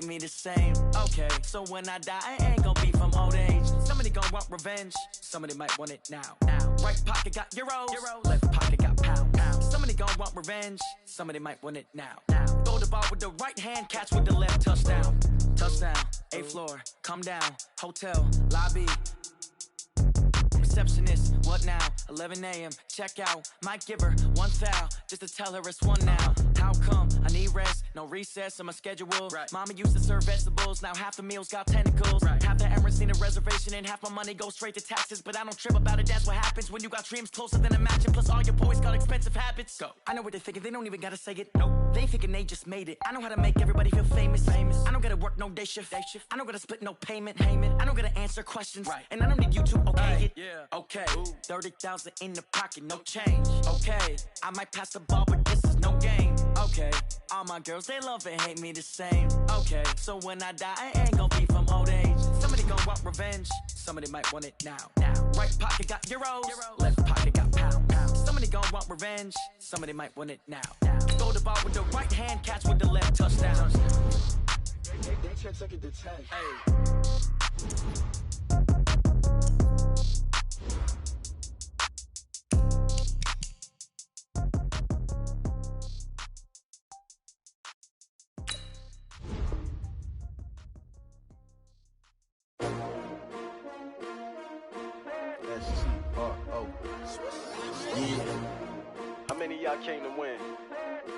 me the same. Okay, so when I die, I ain't gonna be from old age. Somebody gonna want revenge, somebody might want it now. Right pocket got euros, left pocket got pounds. Somebody gonna want revenge, somebody might want it now. Throw the ball with the right hand, catch with the left, touchdown. Touchdown, 8th floor, come down, hotel, lobby. Receptionist, what now? 11 a.m. check out. Might give her one foul just to tell her it's one now. How come? I need rest, no recess on my schedule. Right. Mama used to serve vegetables, now half the meals got tentacles. Right. Half the errands need a reservation and half my money goes straight to taxes. But I don't trip about it, that's what happens when you got dreams closer than a mansion. Plus all your boys got expensive habits. Go. I know what they're thinking, they don't even gotta say it. Nope. They thinking they just made it. I know how to make everybody feel famous. I don't gotta work no day shift. I don't gotta split no payment. I don't gotta answer questions. Right. And I don't need you to okay it. Yeah. Okay, 30,000 in the pocket, no change. Okay, I might pass the ball, but this is no game. Okay, all my girls, they love and hate me the same. Okay, so when I die, I ain't gonna be from old age. Somebody gonna want revenge, somebody might want it now. Right pocket got euros, left pocket got pounds. Somebody gonna want revenge, somebody might want it now. Throw the ball with the right hand, catch with the left, touchdown. They check it to 10. Hey. Yeah. How many of y'all came to win?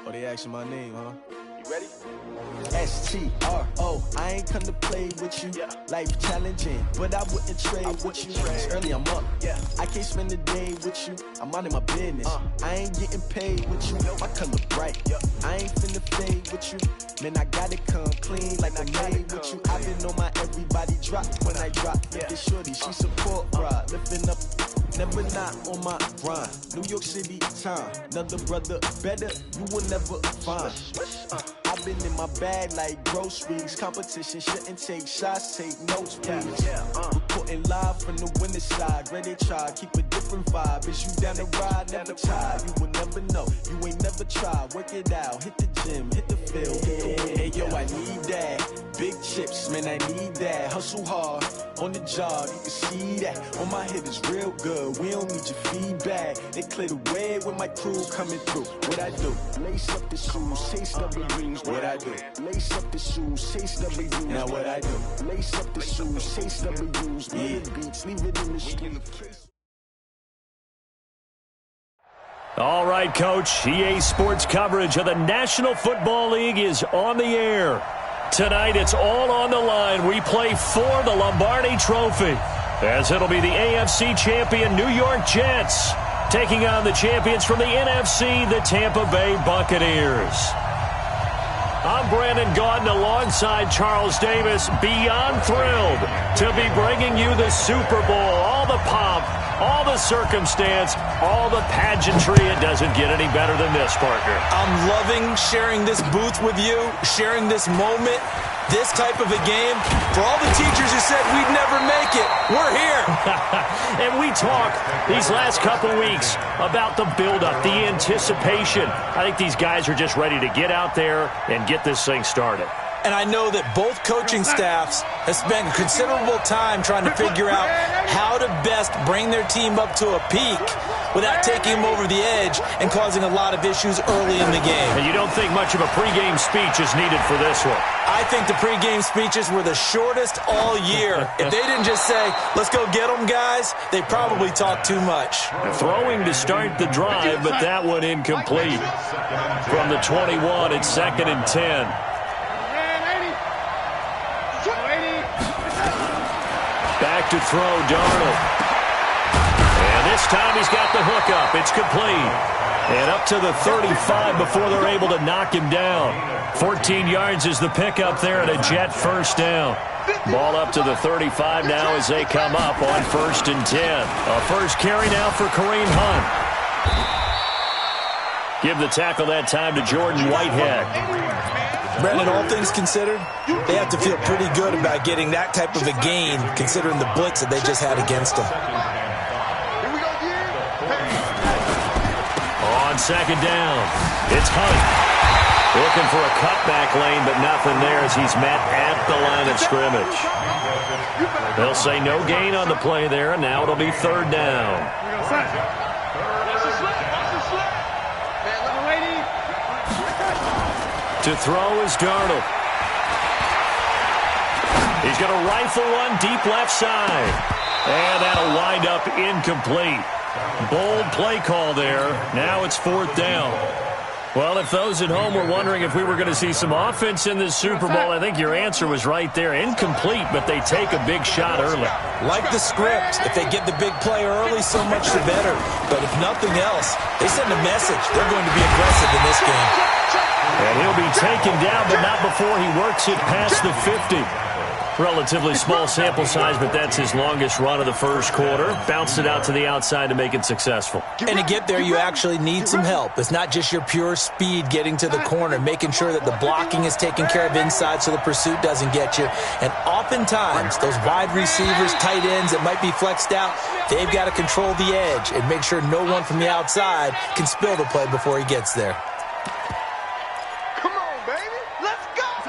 Oh, they asking my name, huh? You ready? S-T-R-O, I ain't come to play with you. Yeah. Life challenging, but I wouldn't trade with you. It's early, I'm up. Yeah. I can't spend the day with you. I'm out of my business. I ain't getting paid with you. My color bright. Yeah. I ain't finna fade with you. Man, I gotta come clean like I made with you. I've been on my everybody drop when I drop. Yeah. This shorty, she support ride. Lifting up, never not on my grind. New York City time. Another brother better, you will never find. I've been in my bag like groceries. Competition shouldn't take shots, take notes, please. Reporting live from the winning side. Ready to try, keep a different vibe. Is you down the ride, never tired. You will never know, you ain't never tried. Work it out, hit the gym, hit the field. Hey yo, I need that. Big chips, man, I need that. Hustle hard, on the job, you can see that. On my head is real good, we don't need your feedback. They clear the way with my crew coming through. What I do? Lace up the shoes, chase W's. What I do? Lace up the shoes, chase W's. Now what I do? Lace up the shoes, chase W's. Bring the beats, leave it in the street. All right, Coach. EA Sports coverage of the National Football League is on the air. Tonight, it's all on the line. We play for the Lombardi Trophy, as it'll be the AFC champion New York Jets taking on the champions from the NFC, the Tampa Bay Buccaneers. I'm Brandon Gaudin alongside Charles Davis, beyond thrilled to be bringing you the Super Bowl. All the pomp, all the circumstance, all the pageantry. It doesn't get any better than this, Parker. I'm loving sharing this booth with you, sharing this moment, this type of a game. For all the teachers who said we'd never make it, we're here. And we talk these last couple weeks about the buildup, the anticipation. I think these guys are just ready to get out there and get this thing started. And I know that both coaching staffs have spent considerable time trying to figure out how to best bring their team up to a peak without taking them over the edge and causing a lot of issues early in the game. And you don't think much of a pregame speech is needed for this one? I think the pregame speeches were the shortest all year. If they didn't just say, let's go get them, guys, they probably talked too much. Throwing to start the drive, but that one incomplete. From the 21, it's 2nd and 10. Back to throw, Darnold. And this time he's got the hook up. It's complete. And up to the 35 before they're able to knock him down. 14 yards is the pickup there and a Jet first down. Ball up to the 35 now as they come up on 1st and 10. A first carry now for Kareem Hunt. Give the tackle that time to Jordan Whitehead. Brandon, all things considered, they have to feel pretty good about getting that type of a gain, considering the blitz that they just had against them. On 2nd down, it's Hunt. Looking for a cutback lane, but nothing there as he's met at the line of scrimmage. They'll say no gain on the play there, and now it'll be third down. To throw is Darnold. He's going to rifle one deep left side. And that'll wind up incomplete. Bold play call there. Now it's fourth down. Well, if those at home were wondering if we were going to see some offense in this Super Bowl, I think your answer was right there. Incomplete, but they take a big shot early. Like the script, if they get the big play early, so much the better. But if nothing else, they send a message. They're going to be aggressive in this game. And he'll be taken down, but not before he works it past the 50. Relatively small sample size, but that's his longest run of the first quarter. Bounced it out to the outside to make it successful. And to get there, you actually need some help. It's not just your pure speed getting to the corner, making sure that the blocking is taken care of inside so the pursuit doesn't get you. And oftentimes, those wide receivers, tight ends that might be flexed out, they've got to control the edge and make sure no one from the outside can spill the play before he gets there.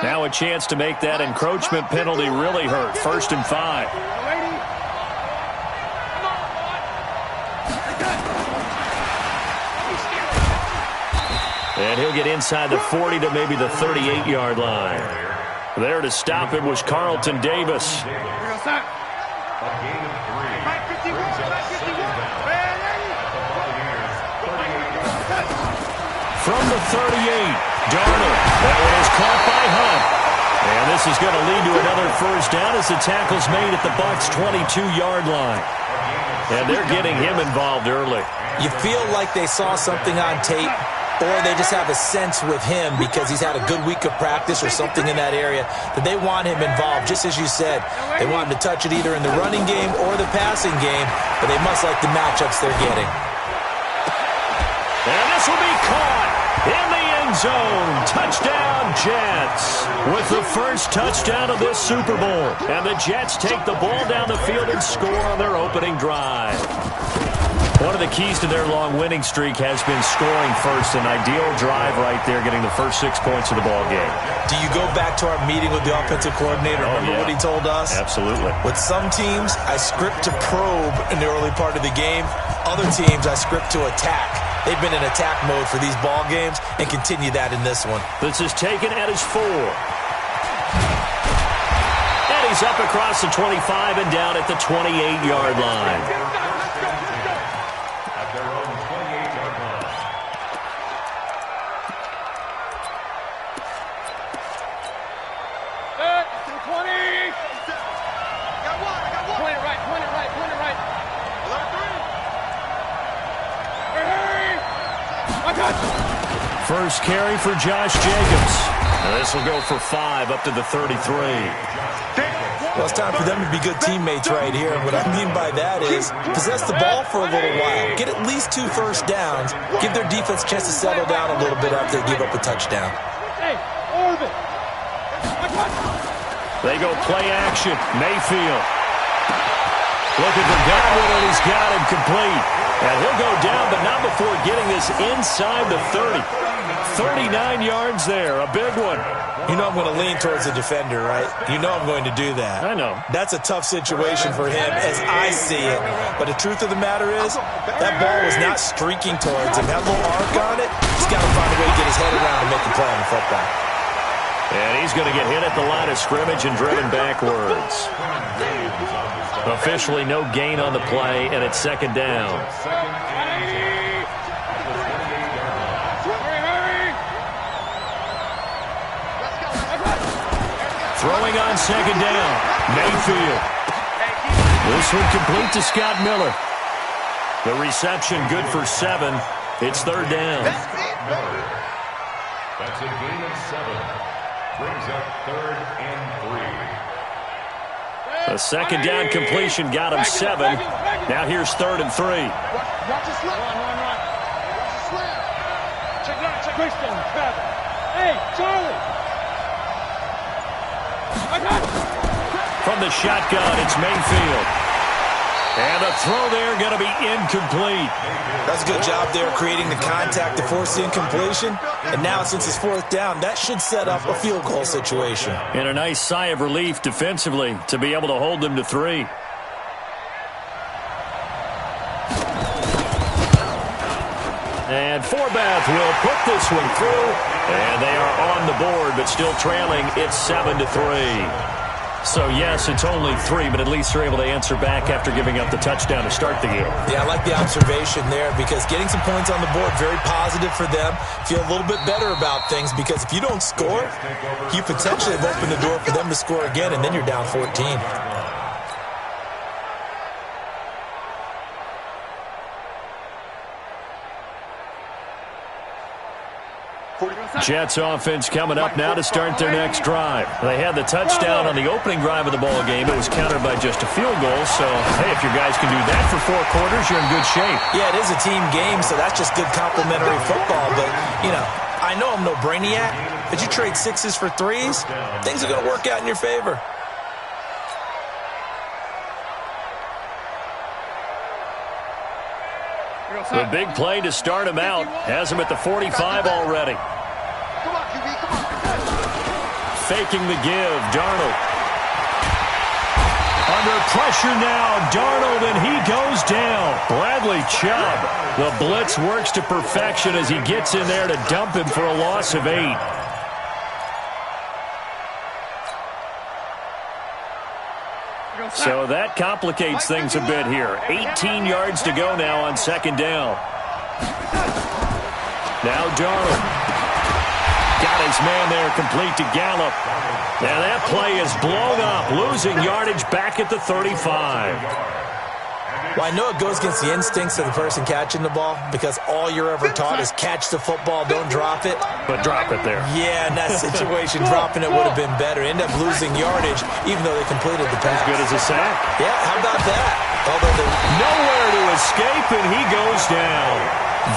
Now a chance to make that encroachment penalty really hurt. 1st and 5. And he'll get inside the 40 to maybe the 38-yard line. There to stop him was Carlton Davis. From the 38. Darnold. That one is caught by Hunt. And this is going to lead to another first down as the tackle's made at the Bucs' 22-yard line. And they're getting him involved early. You feel like they saw something on tape, or they just have a sense with him because he's had a good week of practice or something in that area that they want him involved. Just as you said, they want him to touch it either in the running game or the passing game, but they must like the matchups they're getting. And this will be caught in the end zone. Touchdown, Jets. With the first touchdown of this Super Bowl. And the Jets take the ball down the field and score on their opening drive. One of the keys to their long winning streak has been scoring first. An ideal drive right there, getting the first 6 points of the ball game. Do you go back to our meeting with the offensive coordinator? Remember what he told us? Absolutely. With some teams, I script to probe in the early part of the game. Other teams, I script to attack. They've been in attack mode for these ball games and continue that in this one. This is taken at his 4. And he's up across the 25 and down at the 28-yard line. First carry for Josh Jacobs. And this will go for 5 up to the 33. Well, it's time for them to be good teammates right here. And what I mean by that is possess the ball for a little while. Get at least 2 first downs. Give their defense a chance to settle down a little bit after they give up a touchdown. They go play action. Mayfield. Looking for Godwin, and he's got him complete. And he'll go down, but not before getting this inside the 30. 39 yards there, a big one. You know I'm going to lean towards the defender, right? You know I'm going to do that. I know. That's a tough situation for him as I see it. But the truth of the matter is, that ball was not streaking towards him. That little arc on it, he's got to find a way to get his head around and make a play on the football. And he's going to get hit at the line of scrimmage and driven backwards. Officially no gain on the play, and it's 2nd down. Throwing on 2nd down, Mayfield. This one complete to Scott Miller. The reception good for 7. It's 3rd down. That's a gain of 7. Brings up 3rd and 3. A 2nd down completion got him 7. Now here's 3rd and 3. Watch the slip. Check Christian. Hey, Charlie. From the shotgun, it's Mayfield. And the throw there going to be incomplete. That's a good job there creating the contact to force the incompletion. And now since it's fourth down, that should set up a field goal situation. And a nice sigh of relief defensively to be able to hold them to 3. And Forbath will put this one through. And they are on the board, but still trailing. It's 7-3. So, yes, it's only 3, but at least they're able to answer back after giving up the touchdown to start the game. Yeah, I like the observation there because getting some points on the board, very positive for them. Feel a little bit better about things because if you don't score, you potentially have opened the door for them to score again, and then you're down 14. Jets offense coming up now to start their next drive. They had the touchdown on the opening drive of the ball game. It was countered by just a field goal. So, hey, if your guys can do that for 4 quarters, you're in good shape. Yeah, it is a team game, so that's just good complementary football. But, you know, I know I'm no brainiac, but you trade 6s for 3s, things are going to work out in your favor. The big play to start him out has him at the 45 already. Faking the give, Darnold. Under pressure now, Darnold, and he goes down. Bradley Chubb. The blitz works to perfection as he gets in there to dump him for a loss of 8. So that complicates things a bit here. 18 yards to go now on second down. Now Darnold. Got his man there complete to Gallup. And that play is blown up, losing yardage back at the 35. Well, I know it goes against the instincts of the person catching the ball because all you're ever taught is catch the football, don't drop it. But drop it there. Yeah, in that situation, dropping it would have been better. End up losing yardage even though they completed the pass. As good as a sack. Yeah, how about that? Although nowhere to escape, and he goes down.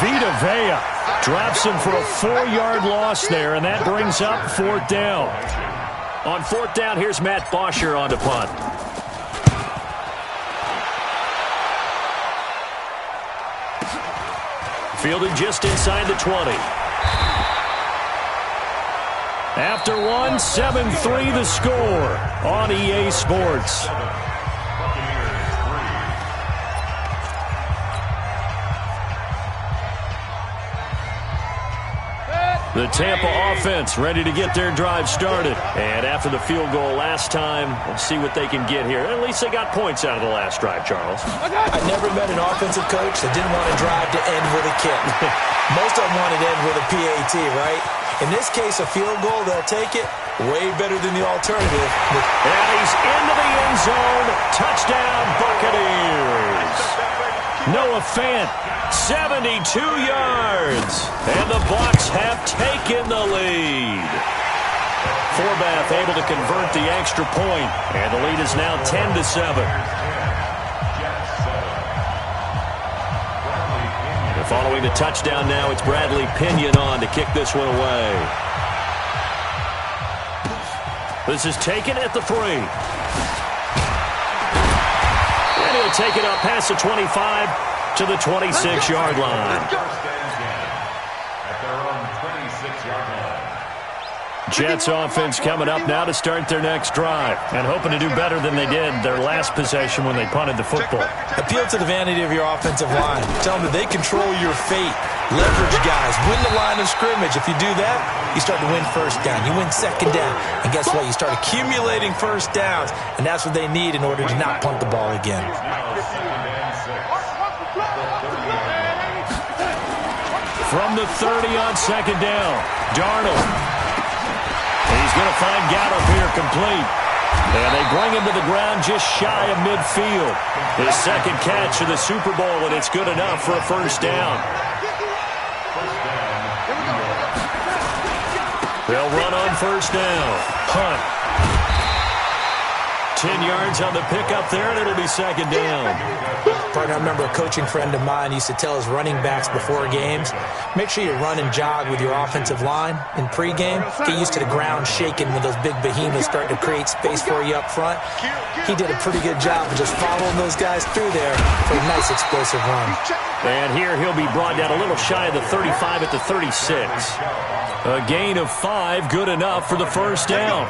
Vita Vea drops him for a 4-yard loss there, and that brings up 4th down. On 4th down, here's Matt Bosher on to punt. Fielded just inside the 20. After 1, 7-3 the score on EA Sports. The Tampa offense ready to get their drive started. And after the field goal last time, we'll see what they can get here. At least they got points out of the last drive, Charles. I never met an offensive coach that didn't want a drive to end with a kick. Most of them want it to end with a PAT, right? In this case, a field goal, they'll take it. Way better than the alternative. And he's into the end zone. Touchdown, Buccaneers. Noah Fant, 72 yards. And the Bucs have taken the lead. Forbath able to convert the extra point. And the lead is now 10-7. Following the touchdown now, it's Bradley Pinion on to kick this one away. This is taken at the 3. And he'll take it up past the 25 to the 26-yard line. At their own 26-yard line. Jets offense coming up now to start their next drive and hoping to do better than they did their last possession when they punted the football. Appeal to the vanity of your offensive line. Tell them that they control your fate. Leverage guys. Win the line of scrimmage. If you do that, you start to win first down. You win second down. And guess what? You start accumulating first downs. And that's what they need in order to not punt the ball again. From the 30 on second down, Darnold. He's going to find Gallup here complete. And they bring him to the ground just shy of midfield. His second catch of the Super Bowl, and it's good enough for a first down. They'll run on first down. Punt. 10 yards on the pickup there, and it'll be second down. Partner, I remember a coaching friend of mine used to tell his running backs before games, make sure you run and jog with your offensive line in pregame. Get used to the ground shaking when those big behemoths start to create space for you up front. He did a pretty good job of just following those guys through there for a nice explosive run. And here he'll be brought down a little shy of the 35 at the 36. A gain of 5, good enough for the first down.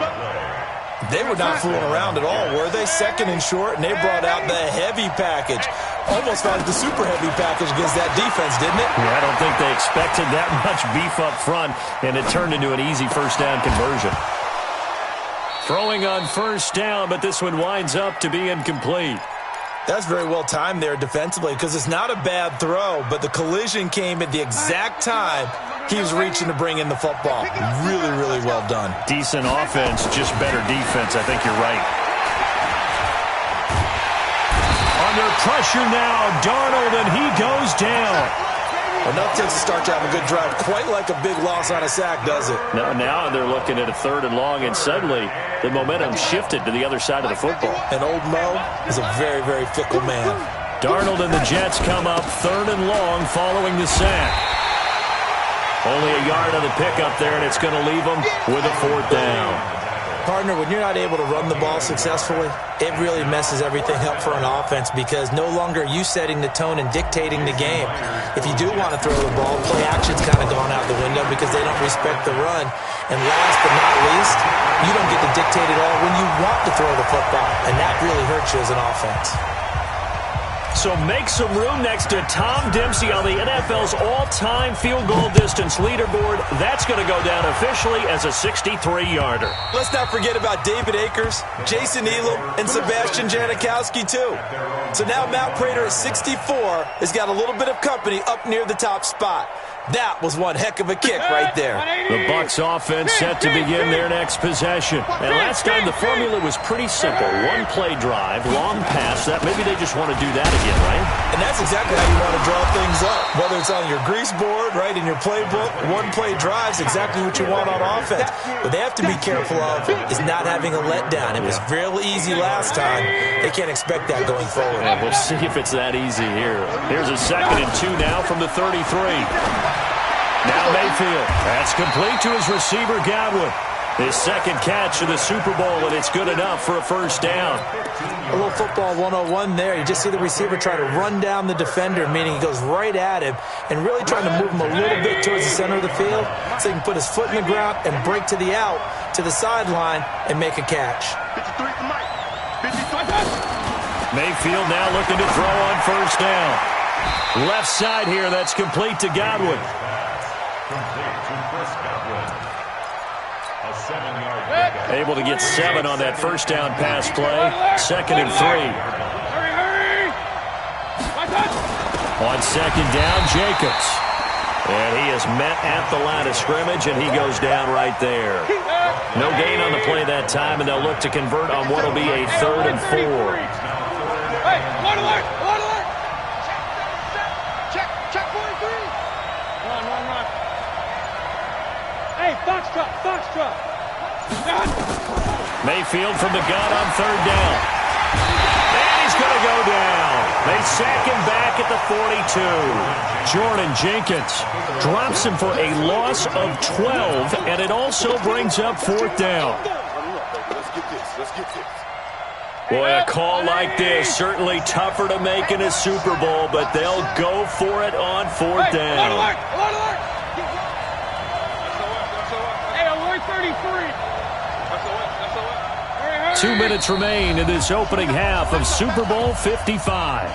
They were not fooling around at all, were they? Second and short, and they brought out the heavy package. Almost like the super heavy package against that defense, didn't it? Yeah, I don't think they expected that much beef up front, and it turned into an easy first down conversion. Throwing on first down, but this one winds up to be incomplete. That's very well timed there defensively because it's not a bad throw, but the collision came at the exact time he was reaching to bring in the football. Really, really well done. Decent offense, just better defense. I think you're right. Under pressure now, Darnold, and he goes down. Enough to start to have a good drive. Quite like a big loss on a sack, does it? Now they're looking at a 3rd and long, and suddenly the momentum shifted to the other side of the football. And old Mo is a very, very fickle man. Darnold and the Jets come up 3rd and long following the sack. Only a yard on the pickup there, and it's going to leave them with a 4th down. Partner, when you're not able to run the ball successfully, it really messes everything up for an offense because no longer are you setting the tone and dictating the game. If you do want to throw the ball, play action's kind of gone out the window because they don't respect the run. And last but not least, you don't get to dictate it all when you want to throw the football, and that really hurts you as an offense. So make some room next to Tom Dempsey on the NFL's all-time field goal distance leaderboard. That's going to go down officially as a 63-yarder. Let's not forget about David Akers, Jason Elam, and Sebastian Janikowski, too. So now Matt Prater at 64 has got a little bit of company up near the top spot. That was one heck of a kick right there. The Bucs offense set to begin their next possession. And last time the formula was pretty simple. One play drive, long pass. That maybe they just want to do that again, right? And that's exactly how you want to draw things up. Whether it's on your grease board, right, in your playbook, one play drive is exactly what you want on offense. What they have to be careful of is not having a letdown. It was real easy last time. They can't expect that going forward. Yeah, we'll see if it's that easy here. Here's a 2nd and 2 now from the 33. Now Mayfield. That's complete to his receiver, Godwin. His 2nd catch of the Super Bowl, and it's good enough for a first down. A little football 101 there. You just see the receiver try to run down the defender, meaning he goes right at him, and really trying to move him a little bit towards the center of the field so he can put his foot in the ground and break to the out, to the sideline, and make a catch. Mayfield now looking to throw on first down. Left side here, that's complete to Godwin. Able to get 7 on that first down pass play. 2nd and 3. On 2nd down, Jacobs. And he is met at the line of scrimmage, and he goes down right there. No gain on the play that time, and they'll look to convert on what will be a 3rd and 4. Hey, one alert! Check 43! Run. Hey, Foxtrot! Mayfield from the gun on 3rd down. And he's going to go down. They sack him back at the 42. Jordan Jenkins drops him for a loss of 12, and it also brings up 4th down. Boy, a call like this, certainly tougher to make in a Super Bowl, but they'll go for it on 4th down. Alert! Hey, alert 33! 2 minutes remain in this opening half of Super Bowl 55.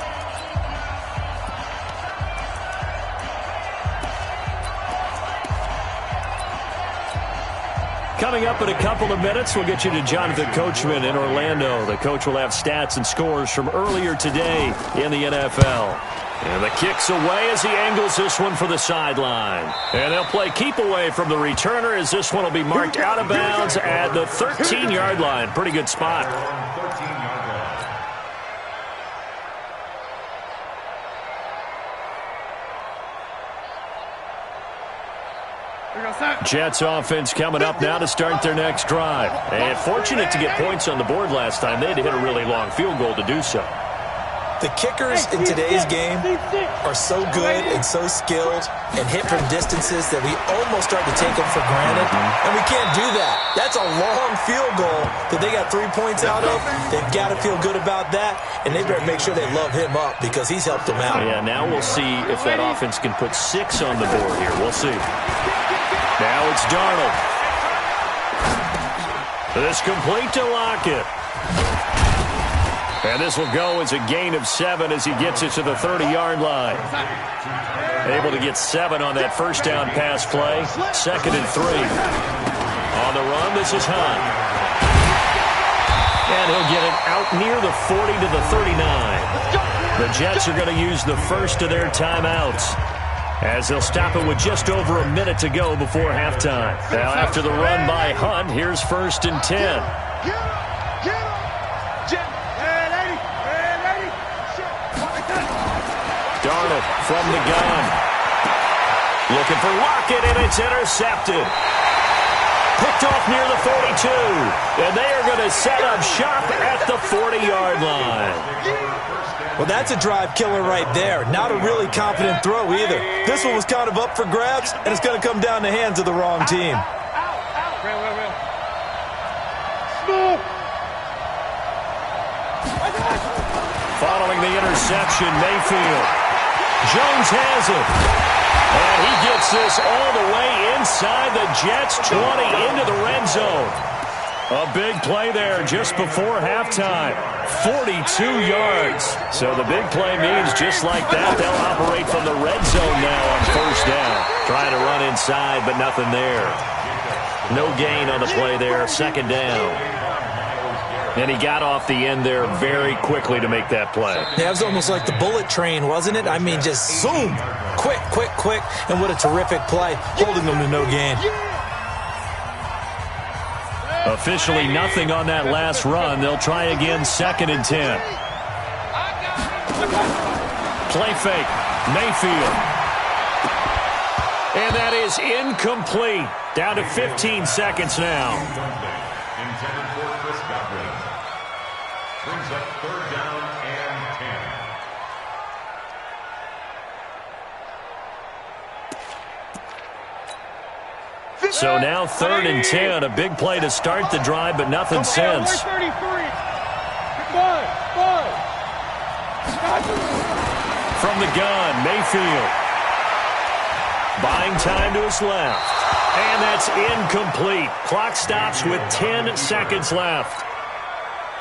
Coming up in a couple of minutes, we'll get you to Jonathan Coachman in Orlando. The coach will have stats and scores from earlier today in the NFL. And the kick's away as he angles this one for the sideline. And they'll play keep away from the returner as this one will be marked out of bounds at the 13-yard line. Pretty good spot. We're going to Jets offense coming up now to start their next drive. And fortunate to get points on the board last time. They had to hit a really long field goal to do so. The kickers in today's game are so good and so skilled and hit from distances that we almost start to take them for granted, and we can't do that. That's a long field goal that they got 3 points out of. They've got to feel good about that, and they better make sure they love him up because he's helped them out. Yeah, now we'll see if that offense can put 6 on the board here. We'll see. Now it's Darnold. This complete to Lockett. And this will go as a gain of 7 as he gets it to the 30-yard line. Able to get 7 on that first down pass play. 2nd and 3. On the run, this is Hunt. And he'll get it out near the 40 to the 39. The Jets are going to use the first of their timeouts, as they'll stop it with just over a minute to go before halftime. Now after the run by Hunt, here's 1st and 10. Darnold from the gun. Looking for Lockett, and it's intercepted. Picked off near the 42. And they are going to set up shop at the 40-yard line. Well, that's a drive killer right there. Not a really confident throw either. This one was kind of up for grabs, and it's going to come down the hands of the wrong team. Following the interception, Mayfield. Jones has it. And he gets this all the way inside the Jets' 20 into the red zone. A big play there just before halftime. 42 yards. So the big play means just like that, they'll operate from the red zone now on 1st down. Trying to run inside, but nothing there. No gain on the play there. 2nd down. And he got off the end there very quickly to make that play. Yeah, it was almost like the bullet train, wasn't it? I mean, just zoom. Quick, quick, quick. And what a terrific play, holding them to no gain. Officially nothing on that last run. They'll try again, 2nd and 10. Play fake. Mayfield. And that is incomplete. Down to 15 seconds now. Intended for Chris Godwin. Brings up 3rd down and 10. So now 3rd and 10. A big play to start the drive, but nothing since. From the gun, Mayfield. Buying time to his left. And that's incomplete. Clock stops with 10 seconds left.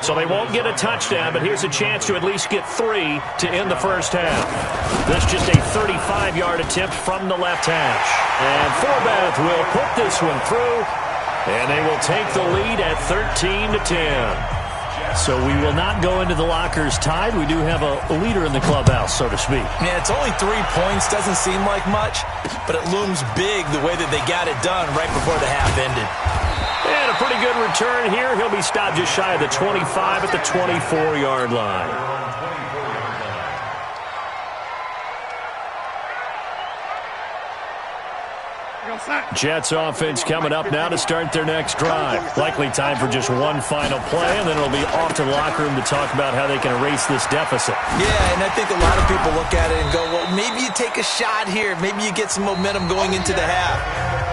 So they won't get a touchdown, but here's a chance to at least get 3 to end the first half. This just a 35-yard attempt from the left hash. And Forbath will put this one through, and they will take the lead at 13 to 10. So we will not go into the lockers tied. We do have a leader in the clubhouse, so to speak. Yeah, it's only 3 points. Doesn't seem like much, but it looms big the way that they got it done right before the half ended. And a pretty good return here. He'll be stopped just shy of the 25 at the 24-yard line. Jets offense coming up now to start their next drive. Likely time for just one final play, and then it'll be off to the locker room to talk about how they can erase this deficit. Yeah, and I think a lot of people look at it and go, well, maybe you take a shot here. Maybe you get some momentum going into the half.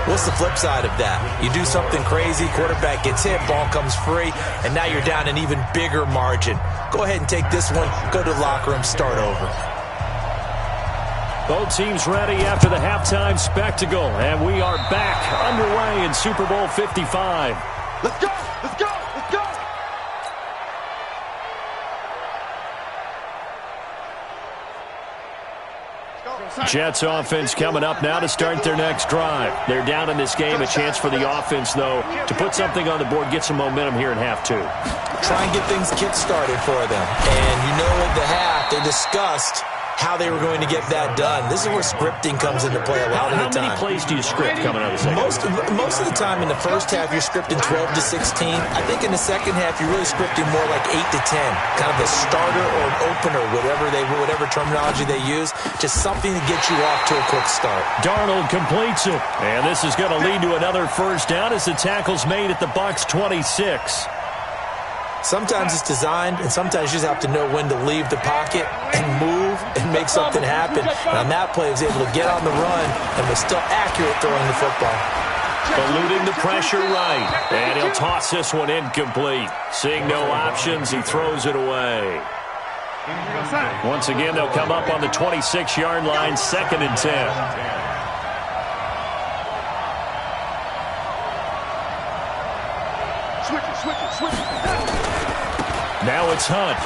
What's the flip side of that? You do something crazy, quarterback gets hit, ball comes free, and now you're down an even bigger margin. Go ahead and take this one, go to the locker room, start over. Both teams ready after the halftime spectacle, and we are back underway in Super Bowl 55. Let's go! Let's go! Let's go! Jets offense coming up now to start their next drive. They're down in this game. A chance for the offense, though, to put something on the board, get some momentum here in half 2. Try and get things kick-started for them. And you know at the half, they discussed how they were going to get that done. This is where scripting comes into play a lot of the time. How many plays do you script coming out of the second half? Most of the time in the first half, you're scripting 12 to 16. I think in the second half, you're really scripting more like 8 to 10. Kind of a starter or an opener, whatever terminology they use. Just something to get you off to a quick start. Darnold completes it. And this is going to lead to another first down as the tackle's made at the Bucs 26. Sometimes it's designed, and sometimes you just have to know when to leave the pocket and move and make something happen. And on that play, he was able to get on the run and was still accurate throwing the football. Eluding the pressure right. And he'll toss this one incomplete. Seeing no options, he throws it away. Once again, they'll come up on the 26-yard line, 2nd and 10. Now it's Hunt.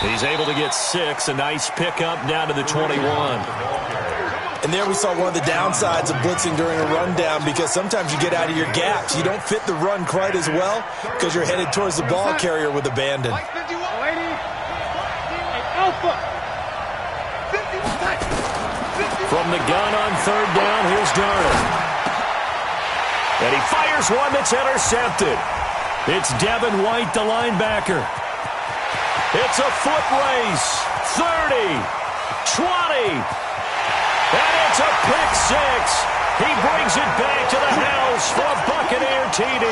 He's able to get 6. A nice pickup down to the 21. And there we saw one of the downsides of blitzing during a rundown, because sometimes you get out of your gaps. You don't fit the run quite as well because you're headed towards the ball carrier with abandon. From the gun on 3rd down, here's Darnold. And he fires one that's intercepted. It's Devin White, the linebacker. It's a foot race. 30, 20, and it's a pick 6. He brings it back to the house for a Buccaneer TD.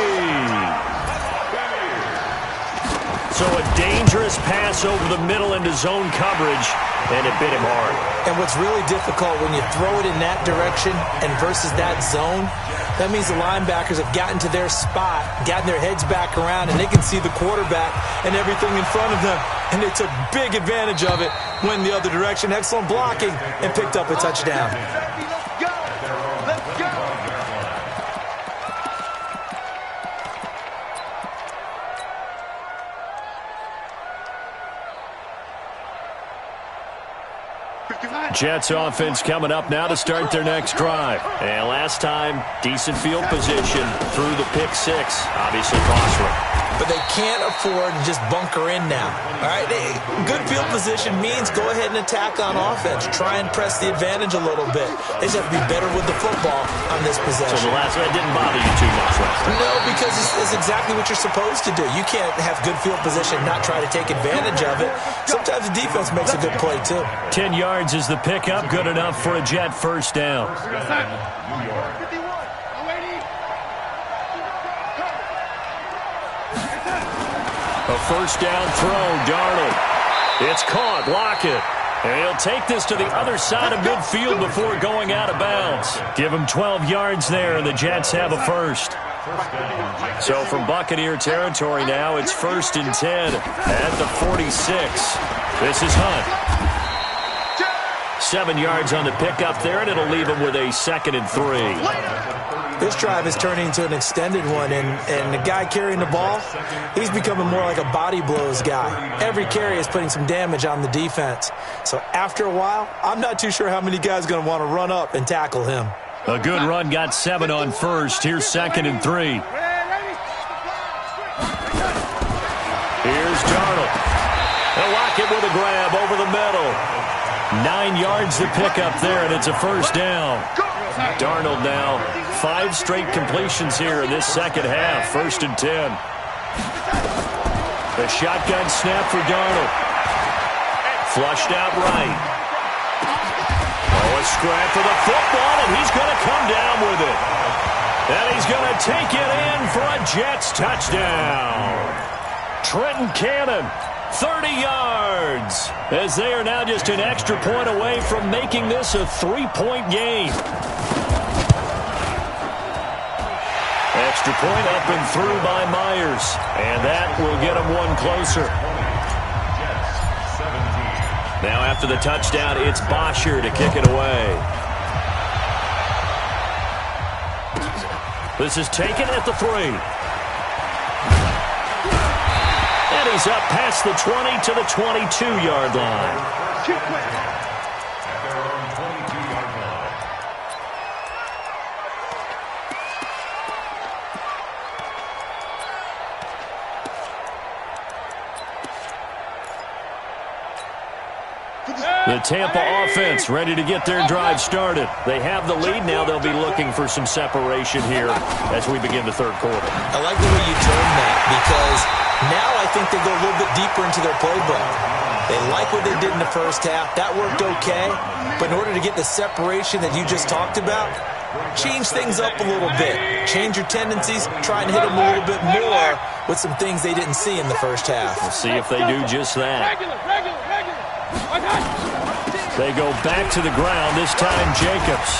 So a dangerous pass over the middle into zone coverage, and it bit him hard. And what's really difficult when you throw it in that direction and versus that zone, that means the linebackers have gotten to their spot, gotten their heads back around, and they can see the quarterback and everything in front of them. And they took big advantage of it, went the other direction, excellent blocking, and picked up a touchdown. Jets offense coming up now to start their next drive. And last time, decent field position through the pick 6. Obviously costly. But they can't afford to just bunker in now. All right, good field position means go ahead and attack on offense. Try and press the advantage a little bit. They just have to be better with the football on this possession. So the last one didn't bother you too much last time? No, because it's exactly what you're supposed to do. You can't have good field position and not try to take advantage of it. Sometimes the defense makes a good play, too. 10 yards is the pickup. Good enough for a Jet first down. A first down throw, Darnold. It's caught, Lockett. And he'll take this to the other side of midfield before going out of bounds. Give him 12 yards there, and the Jets have a first. So from Buccaneer territory now, it's 1st and 10 at the 46. This is Hunt. 7 yards on the pickup there, and it'll leave him with a 2nd and 3. This drive is turning into an extended one, and the guy carrying the ball, he's becoming more like a body blows guy. Every carry is putting some damage on the defense. So after a while, I'm not too sure how many guys are going to want to run up and tackle him. A good run, got 7 on first. Here's 2nd and 3. Here's Darnold. They'll lock it with a grab over the middle. 9 yards to pick up there, and it's a first down. Darnold now, 5 straight completions here in this second half. 1st and 10. The shotgun snap for Darnold. Flushed out right. Oh, a scrap for the football, and he's going to come down with it. And he's going to take it in for a Jets touchdown. Trenton Cannon, 30 yards, as they are now just an extra point away from making this a 3-point game. Extra point up and through by Myers, and that will get him one closer. Now after the touchdown, it's Bosher to kick it away. This is taken at the 3. And he's up past the 20 to the 22-yard line. The Tampa offense ready to get their drive started. They have the lead now. They'll be looking for some separation here as we begin the third quarter. I like the way you termed that because now I think they go a little bit deeper into their playbook. They like what they did in the first half. That worked okay. But in order to get the separation that you just talked about, change things up a little bit. Change your tendencies. Try and hit them a little bit more with some things they didn't see in the first half. We'll see if they do just that. They go back to the ground, this time Jacobs.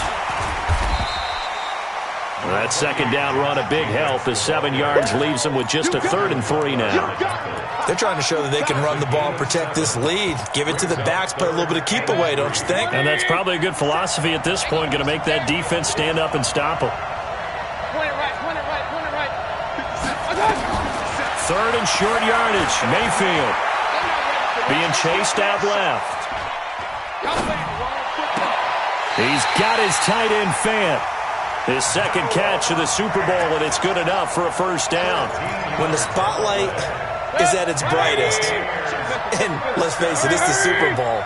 That second down run, a big help as 7 yards leaves them with just a 3rd and 3 now. They're trying to show that they can run the ball and protect this lead. Give it to the backs, play a little bit of keep away, don't you think? And that's probably a good philosophy at this point, going to make that defense stand up and stop them. Point it right. 3rd and short yardage, Mayfield being chased out left. He's got his tight end Fant. His second catch of the Super Bowl, and it's good enough for a first down. When the spotlight is at its brightest, and let's face it, it's the Super Bowl,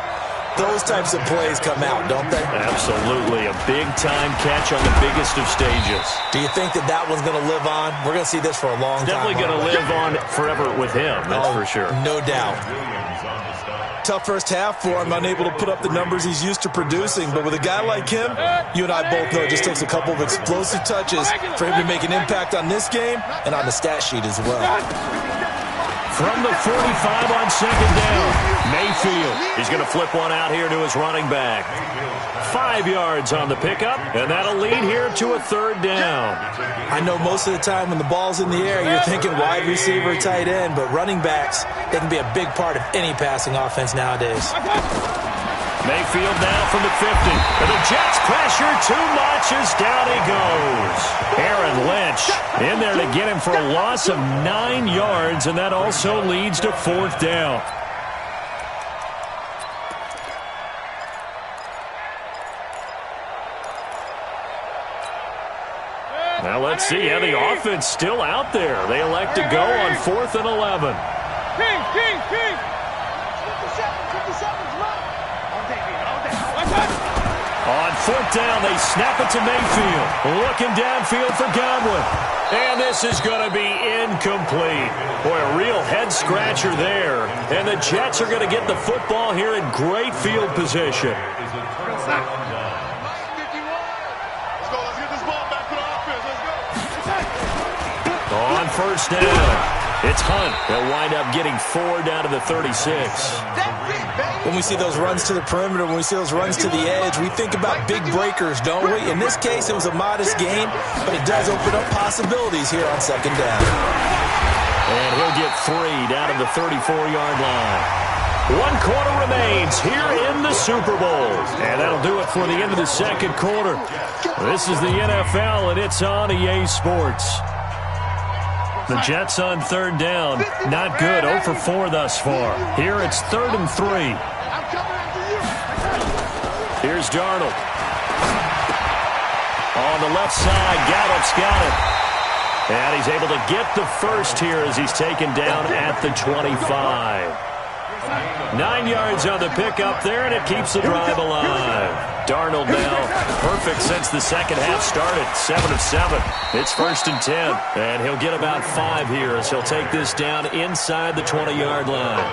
those types of plays come out, don't they? Absolutely. A big-time catch on the biggest of stages. Do you think that one's going to live on? We're going to see this for a long time. Definitely going to live on forever with him, that's for sure. No doubt. Tough first half for him, unable to put up the numbers he's used to producing. But with a guy like him, you and I both know it just takes a couple of explosive touches for him to make an impact on this game and on the stat sheet as well. From the 45 on second down, Mayfield. He's going to flip one out here to his running back. 5 yards on the pickup, and that'll lead here to a 3rd down. I know most of the time when the ball's in the air, you're thinking wide receiver, tight end, but running backs, they can be a big part of any passing offense nowadays. Mayfield now from the 50. And the Jets pressure too much as down he goes. Aaron Lynch in there to get him for a loss of 9 yards, and that also leads to 4th down. Now let's see how the offense still out there. They elect to go on 4th and 11. King. On 4th down, they snap it to Mayfield. Looking downfield for Godwin. And this is going to be incomplete. Boy, a real head-scratcher there. And the Jets are going to get the football here in great field position. On 1st down, it's Hunt. They'll wind up getting 4 down to the 36. When we see those runs to the perimeter, when we see those runs to the edge, we think about big breakers, don't we? In this case, it was a modest gain, but it does open up possibilities here on 2nd down. And he'll get 3 down to the 34-yard line. 1 quarter remains here in the Super Bowl. And that'll do it for the end of the 2nd quarter. This is the NFL, and it's on EA Sports. The Jets on 3rd down. Not good. 0 for 4 thus far. Here it's 3rd and 3. Here's Darnold. On the left side, Gallup's got it. And he's able to get the first here as he's taken down at the 25. 9 yards on the pickup there, and it keeps the drive alive. Darnold now perfect since the second half started. 7 of 7. It's 1st and 10. And he'll get about 5 here as he'll take this down inside the 20-yard line.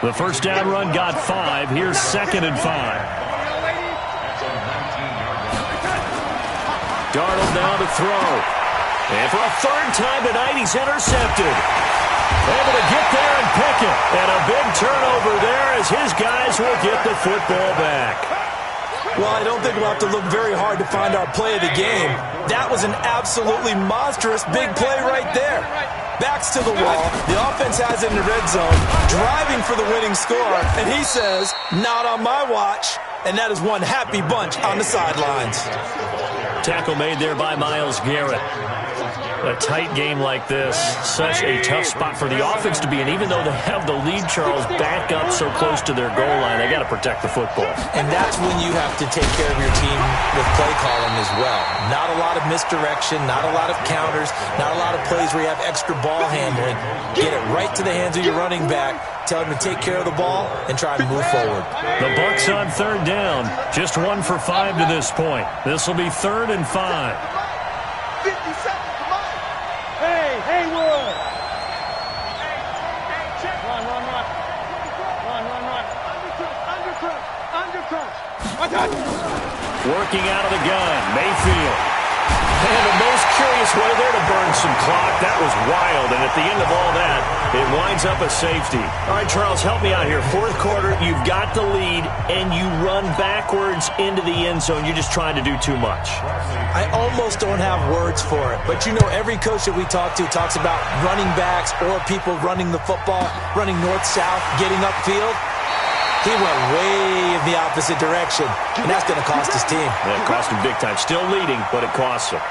The first down run got 5. Here's 2nd and 5. Darnold now to throw. And for a 3rd time tonight, he's intercepted. Able to get there and pick it. And a big turnover there as his guys will get the football back. Well, I don't think we'll have to look very hard to find our play of the game. That was an absolutely monstrous big play right there. Backs to the wall. The offense has it in the red zone, driving for the winning score. And he says, not on my watch. And that is one happy bunch on the sidelines. Tackle made there by Myles Garrett. A tight game like this, such a tough spot for the offense to be in. Even though they have the lead, Charles, back up so close to their goal line, they got to protect the football. And that's when you have to take care of your team with play calling as well. Not a lot of misdirection, not a lot of counters, not a lot of plays where you have extra ball handling. Get it right to the hands of your running back. tell him to take care of the ball and try to move forward. The Bucs on third down. Just 1 for 5 to this point. This will be 3rd and 5. 50 seconds, come on. Hey, Haywood. Run. Undercut. Working out of the gun, Mayfield. And the most curious way there to burn some clock. That was wild, and at the end of all that, it winds up a safety. All right, Charles, help me out here. 4th quarter, you've got the lead, and you run backwards into the end zone. You're just trying to do too much. I almost don't have words for it, but you know every coach that we talk to talks about running backs or people running the football, running north-south, getting upfield. He went way in the opposite direction, and that's going to cost his team. Yeah, it cost him big time. Still leading, but it costs him.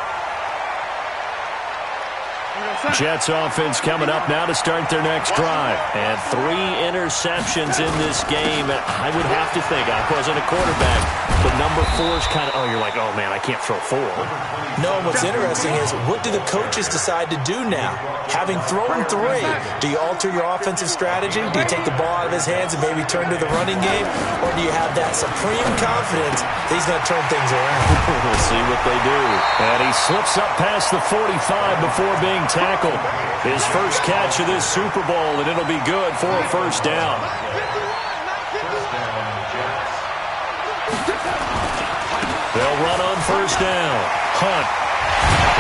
Jets offense coming up now to start their next drive. And 3 interceptions in this game. I would have to think, I wasn't a quarterback, but number 4 is kind of, you're like, oh, man, I can't throw 4. No, what's interesting is what do the coaches decide to do now? Having thrown 3, do you alter your offensive strategy? Do you take the ball out of his hands and maybe turn to the running game? Or do you have that supreme confidence that he's going to turn things around? We'll see what they do. And he slips up past the 45 before being tackled. His first catch of this Super Bowl, and it'll be good for a first down. They'll run on first down. Hunt.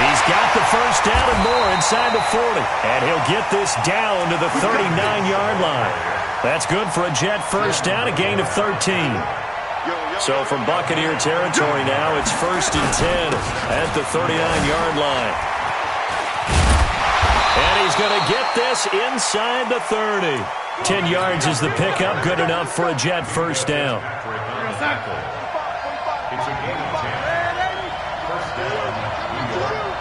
He's got the first down and more inside the 40. And he'll get this down to the 39-yard line. That's good for a Jet first down, a gain of 13. So from Buccaneer territory now, it's 1st and 10 at the 39-yard line. And he's going to get this inside the 30. 10 yards is the pickup, good enough for a Jet first down. It's a gain of 10. First down, New York.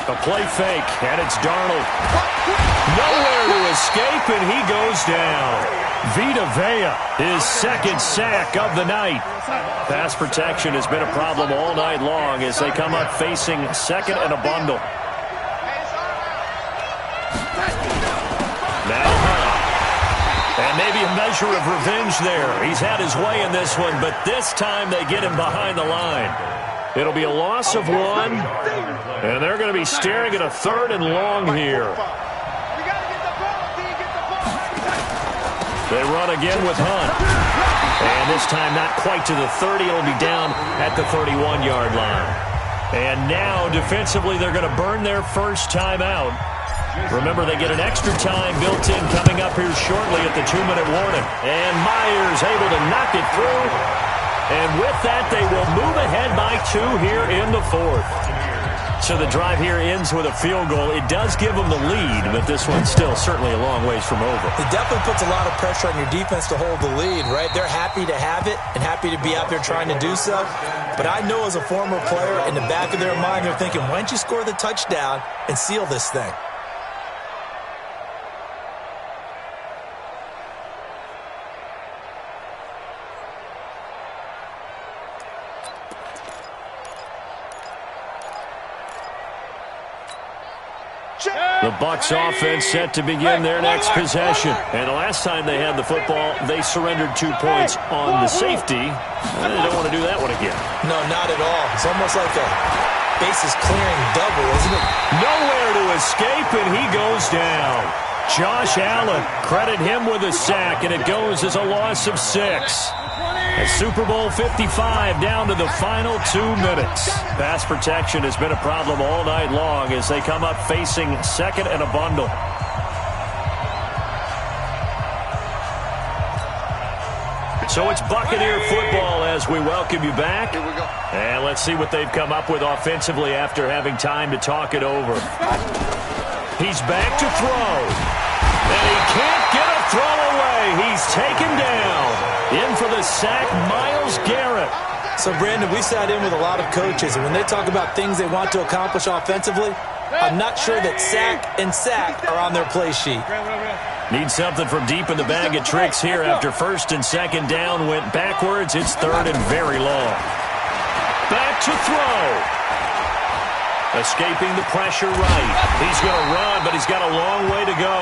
A play fake, and it's Darnold. Nowhere to escape, and he goes down. Vita Vea, his 2nd sack of the night. Pass protection has been a problem all night long as they come up facing 2nd and a bundle. Now Hunt. And maybe a measure of revenge there. He's had his way in this one, but this time they get him behind the line. It'll be a loss of 1, and they're going to be staring at a 3rd and long here. They run again with Hunt. And this time not quite to the 30. It'll be down at the 31-yard line. And now defensively they're going to burn their first time out. Remember, they get an extra time built in coming up here shortly at the 2-minute warning. And Myers able to knock it through. And with that, they will move ahead by 2 here in the 4th. So the drive here ends with a field goal. It does give them the lead, but this one's still certainly a long ways from over. It definitely puts a lot of pressure on your defense to hold the lead, right? They're happy to have it and happy to be out there trying to do so. But I know as a former player, in the back of their mind, they're thinking, why don't you score the touchdown and seal this thing? The Bucs offense set to begin their next possession. And the last time they had the football, they surrendered 2 points on the safety. And they don't want to do that one again. No, not at all. It's almost like a bases clearing double, isn't it? Nowhere to escape, and he goes down. Josh Allen, credit him with a sack, and it goes as a loss of 6. And Super Bowl 55 down to the final 2 minutes. Pass protection has been a problem all night long as they come up facing 2nd and a bundle. So it's Buccaneer football as we welcome you back. Here we go. And let's see what they've come up with offensively after having time to talk it over. He's back to throw. And he can't get a throw away. He's taken down. In for the sack, Myles Garrett. So, Brandon, we sat in with a lot of coaches, and when they talk about things they want to accomplish offensively, I'm not sure that sack and sack are on their play sheet. Need something from deep in the bag of tricks here after 1st and 2nd down. Went backwards. It's 3rd and very long. Back to throw. Escaping the pressure right. He's going to run, but he's got a long way to go.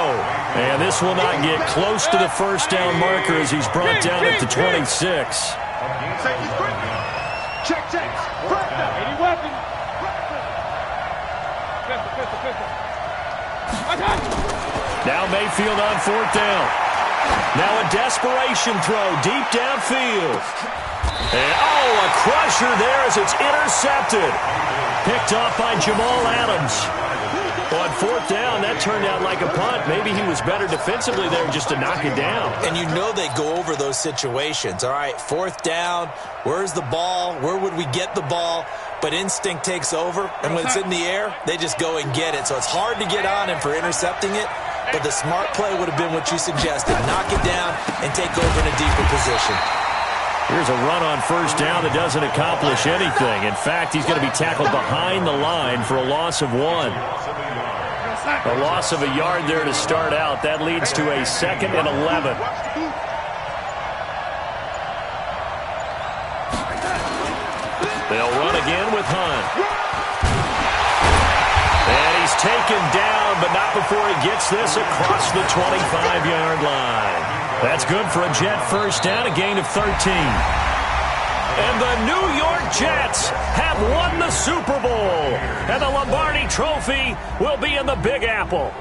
And this will not get close to the first down marker as he's brought down at the 26. Check. Any weapon. Now Mayfield on 4th down. Now a desperation throw deep downfield. And, a crusher there as it's intercepted. Picked off by Jamal Adams. On 4th down, that turned out like a punt. Maybe he was better defensively there just to knock it down. And you know they go over those situations. All right, 4th down, where's the ball? Where would we get the ball? But instinct takes over, and when it's in the air, they just go and get it. So it's hard to get on him for intercepting it, but the smart play would have been what you suggested. Knock it down and take over in a deeper position. Here's a run on 1st down that doesn't accomplish anything. In fact, he's going to be tackled behind the line for a loss of 1. A loss of a yard there to start out. That leads to a 2nd and 11. They'll run again with Hunt. And he's taken down, but not before he gets this across the 25-yard line. That's good for a Jet first down, a gain of 13. And the New York Jets have won the Super Bowl. And the Lombardi Trophy will be in the Big Apple.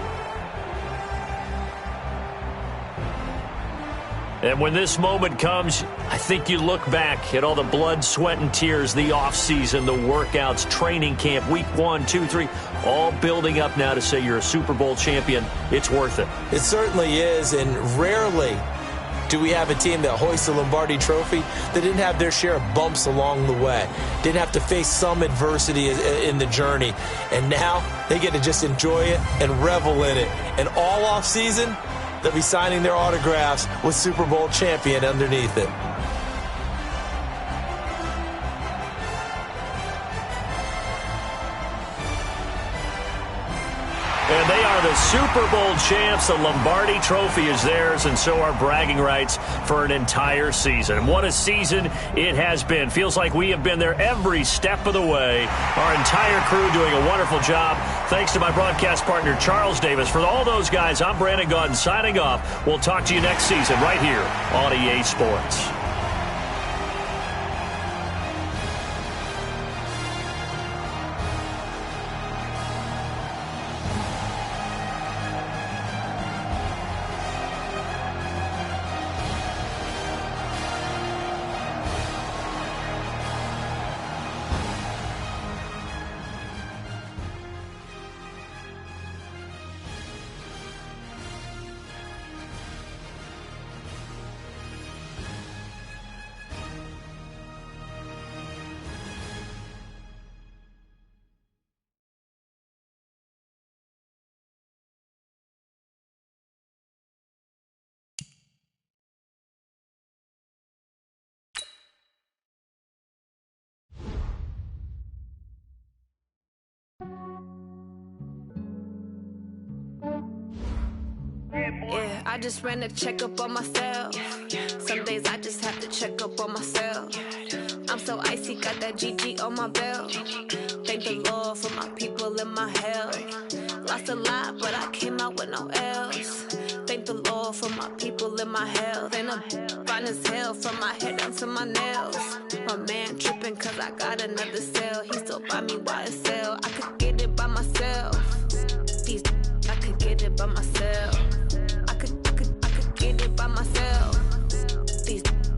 And when this moment comes, I think you look back at all the blood, sweat, and tears, the offseason, the workouts, training camp, week 1, 2, 3, all building up now to say you're a Super Bowl champion. It's worth it. It certainly is, and rarely do we have a team that hoists a Lombardi Trophy that didn't have their share of bumps along the way, didn't have to face some adversity in the journey, and now they get to just enjoy it and revel in it. And all offseason, they'll be signing their autographs with Super Bowl champion underneath it. And they are the Super Bowl champs. The Lombardi Trophy is theirs, and so are bragging rights for an entire season. And what a season it has been. Feels like we have been there every step of the way. Our entire crew doing a wonderful job. Thanks to my broadcast partner, Charles Davis. For all those guys, I'm Brandon Gaudin signing off. We'll talk to you next season right here on EA Sports. Yeah, I just ran a checkup on myself. Some days I just have to check up on myself. I'm so icy, got that GG on my belt. Thank the Lord for my people and my health. Lost a lot, but I came out with no L's. Thank the Lord for my people and my health. And I'm fine as hell from my head down to my nails. My man tripping cause I got another cell. He still buy me YSL. I could get it by myself. I could get it by myself. I could get it by myself.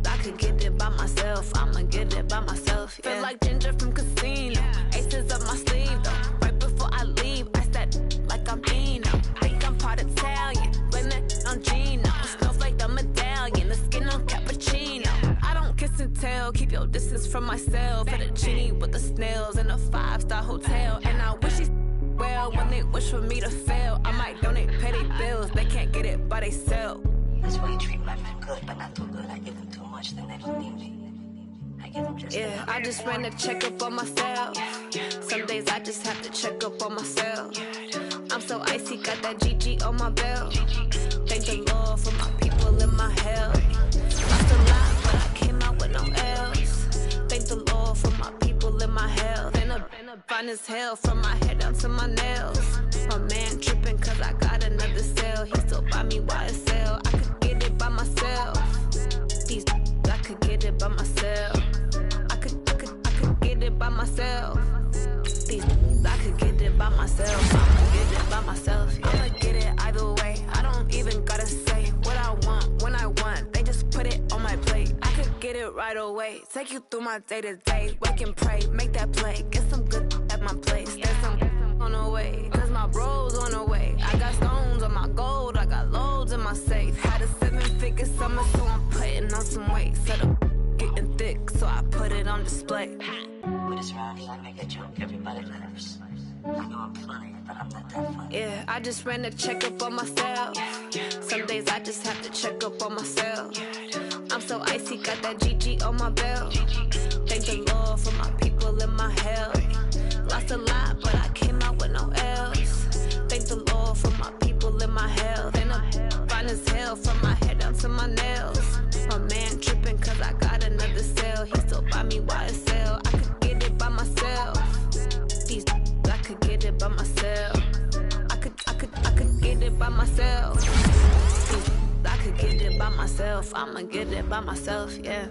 I could get it by myself. I'ma get it by myself. Yeah. Feel like Ginger from Casino. Aces up my sleeve though. Right before I leave, I said like I'm Dino. Think I'm part Italian. Blame that on Gino. Snowflake the medallion. The skin on cappuccino. I don't kiss and tell. Keep your distance from myself. Fettuccine with the snails in a 5-star hotel. And I wish he's well when they wish for me to fail. I might donate, pay their bills. They can't get it by they sell. That's why you treat my men good, but not too good. I give them too much, then they don't need me. I give them just enough. I just ran a checkup on myself. Some days I just have to check up on myself. I'm so icy, got that GG on my belt. Thank the Lord for my people and my health. Lost a lot, but I came out with no L's. Thank the Lord for my people and my health. And a fine as hell from my head down to my nails. My man tripping cause I got another sale. He still buy me YSL. I could get it by myself. These I could get it by myself. I could get it by myself. These I could get it by myself. I'ma get it by myself. Yeah. I'ma get it either way. I don't even gotta say what I want when I want. They just put it on my plate. I could get it right away. Take you through my day to day. Wake and pray, make that play. Get some good at my place. There's some on the way. Cause my bros on the way. I got stones on my gold. I got loads in my safe. Had a 7-figure summer, so I'm putting on some weight. Set up getting thick, so I put it on display. With this round, I make it joke, everybody laughs. I know I'm funny, but I'm not that funny. Yeah, I just ran a checkup on myself. Some days I just have to check up on myself. I'm so icy, got that GG on my belt. Thank the Lord for my people in my health. Lost a lot, but I came out with no L's. Thank the Lord for my people in my health. And I'm fine as hell from my head down to my nails. My man tripping cause I got another sale. He still buy me YSL. I could get it by myself. These I could get it by myself. I could get it by myself. These I could get it by myself. I'ma get it by myself, yeah.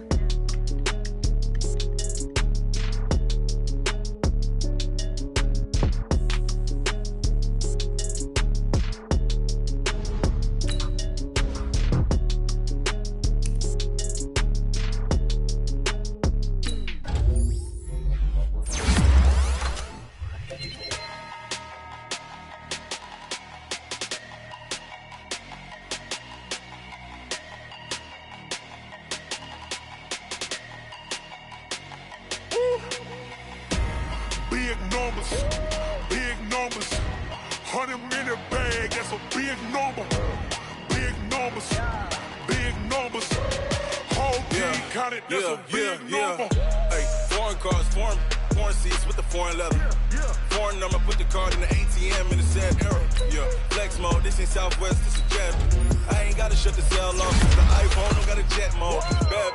Big numbers, 100 in the bag, that's a big number. Big numbers, whole team counted, that's a big number. Hey, foreign cars, foreign seats with the foreign leather. Foreign number, put the card in the ATM in the sad era. Yeah, flex mode, this ain't Southwest, this is jet. I ain't gotta shut the cell off, the iPhone don't got a jet mode. Bad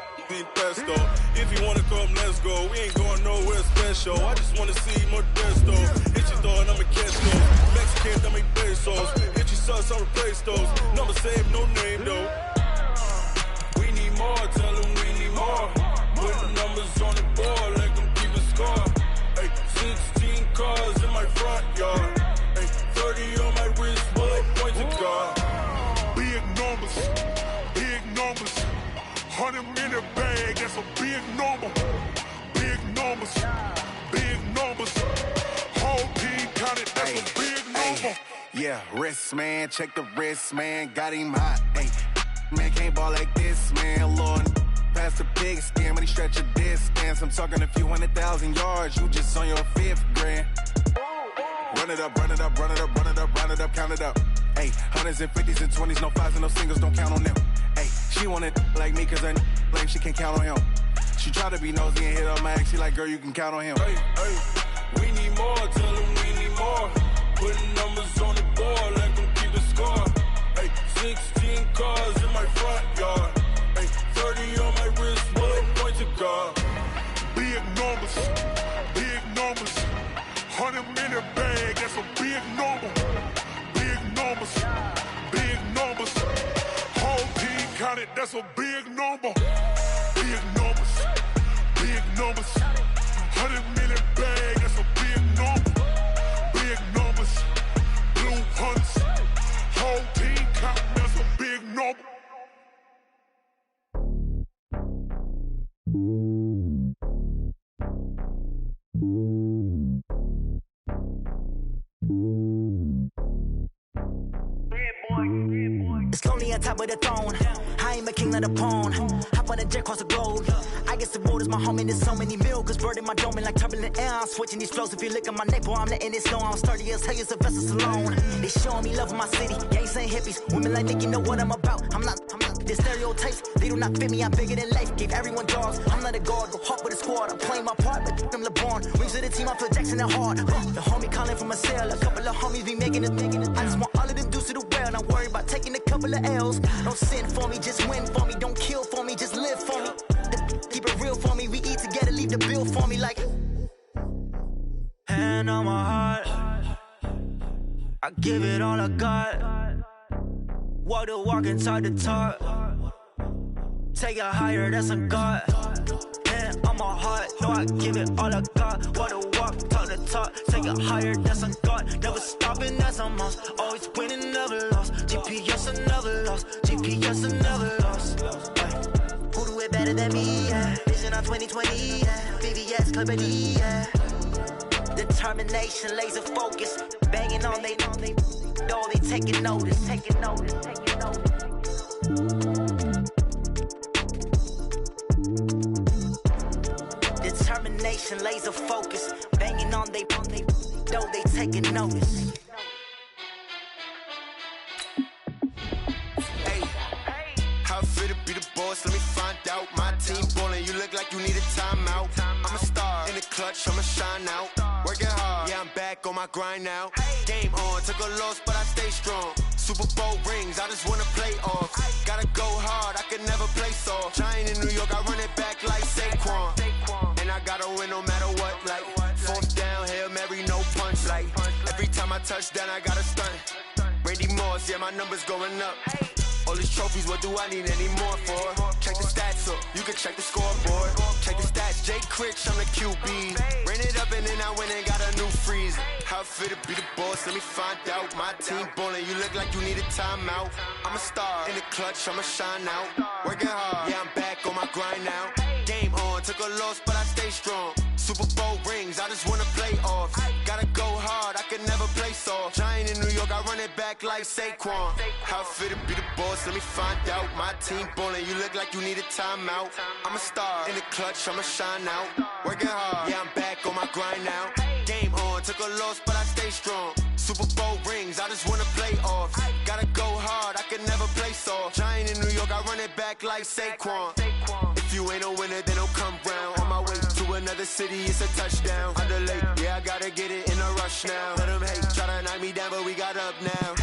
pesto. If you wanna come, let's go. We ain't going nowhere special. I just wanna see more desto. Hit your door and I'ma catch those. Mexican, I make pesos. Hit your sauce, I'll replace those. Number save, no name though. We need more, tell them we need more. Put the numbers on the board, let them keep a score. Hey, 16 cars in my front yard. Hey, 30 on my wrist, bullet point to God. Big numbers, 100 in the bag, that's a big number. Big numbers, whole team counted, that's a big number. Yeah, wrist man, check the wrist man, got him hot. Ay, man can't ball like this, man. Lord, past the big skin, but he stretch a distance. I'm talking a few 100,000 yards, you just on your 5th grand. Run it up, count it up. Ay, 100s and 50s and 20s, no 5s and no singles, don't count on them. Ay, she want it like me, cause her like she can't count on him. She try to be nosy and hit up my ex, she like, girl, you can count on him. Hey, we need more, tell them we need more. Putting numbers on the board, let them keep the score. Hey, 16 cars in my front yard. Hey, 30 on my wrist, bullet point to God. Big numbers, 100 in the bag, that's a big number. Big numbers, whole team counted, that's a big number. Big numbers, 100 million bag, that's a big number. Big numbers, blue hunts, whole team counting, that's a big number. It's lonely on top of the throne. I ain't a king of the pawn. Hop on a jet across the globe. I guess the road is my home and there's so many milkers birding my dome like turbulent air. I'm switching these flows. If you look at my neck, boy, I'm letting it snow. I'm sturdy as hell, it's a vessel alone. They showing me love in my city. Gangs ain't hippies. Women like Nick, you know what I'm about. I'm not. The stereotypes, they do not fit me. I'm bigger than life. Gave everyone dogs. I'm not a guard. Go hard with a squad. I'm playing my part, but I'm LeBron. Wings of the team, I feel Jackson and hard. The homie calling from a cell. A couple of homies be making it. I just want all of them dudes to the well. Not worry about taking a couple of L's. Don't sin for me, just win for me. Don't kill for me, just live for me. Keep it real for me. We eat together, leave the bill for me like. hand on my heart. I give it all I got. Walk the walk and talk the talk. Take it higher, that's a God. Hand on my heart, no, I give it all I got. Walk the walk, talk the talk. Take it higher, that's a God. Never stopping, that's a must. Always winning, never lost. GPS, I never lost. GPS, I never lost. Who do it better than me? Yeah. Vision on 2020. Yeah. VVS, company. Yeah. Determination, laser focus. Banging on they know they taking notice. Taking notice. Taking notice. Determination, laser focus. Banging on they know they taking notice. How fit to be the boss? Let me find out. My team ballin', you look like you need a timeout. I'm a star in the clutch, I'ma shine out. Working hard, yeah, I'm back on my grind now. Game on, took a loss, but I stay strong. Super Bowl rings, I just wanna play off. Gotta go hard, I can never play soft. Giant in New York, I run it back like Saquon. And I gotta win no matter what, like fourth down, Hail Mary, no punch. Like every time I touch down, I gotta stunt. Randy Moss, yeah, my numbers going up. All these trophies, what do I need any more for? Check the stats up, you can check the scoreboard. Check the stats, Jay Critch, I'm the QB. Ran it up and then I went and got a new freeze. How fit to be the boss, let me find out. My team ballin', you look like you need a timeout. I'm a star in the clutch, I'ma shine out. Working hard, yeah, I'm back on my grind now. Game on, took a loss, but I stay strong. Super Bowl rings, I just wanna play off. Gotta go hard, I can never play soft. Giant in New York, I run it back like Saquon. How fit to be the boss, let me find out. My team ballin', you look like you need a timeout. I'm a star in the clutch, I'ma shine out. Working hard, yeah, I'm back on my grind now. Game on, took a loss, but I stay strong. Super Bowl rings, I just wanna play off. Gotta go hard, I can never play soft. Giant in New York, I run it back like Saquon. If you ain't a winner, then don't come round. On my way to another city, it's a touchdown. Underlay, yeah, I gotta get it in a rush now. Let them hate, try to knock me down, but we got up now.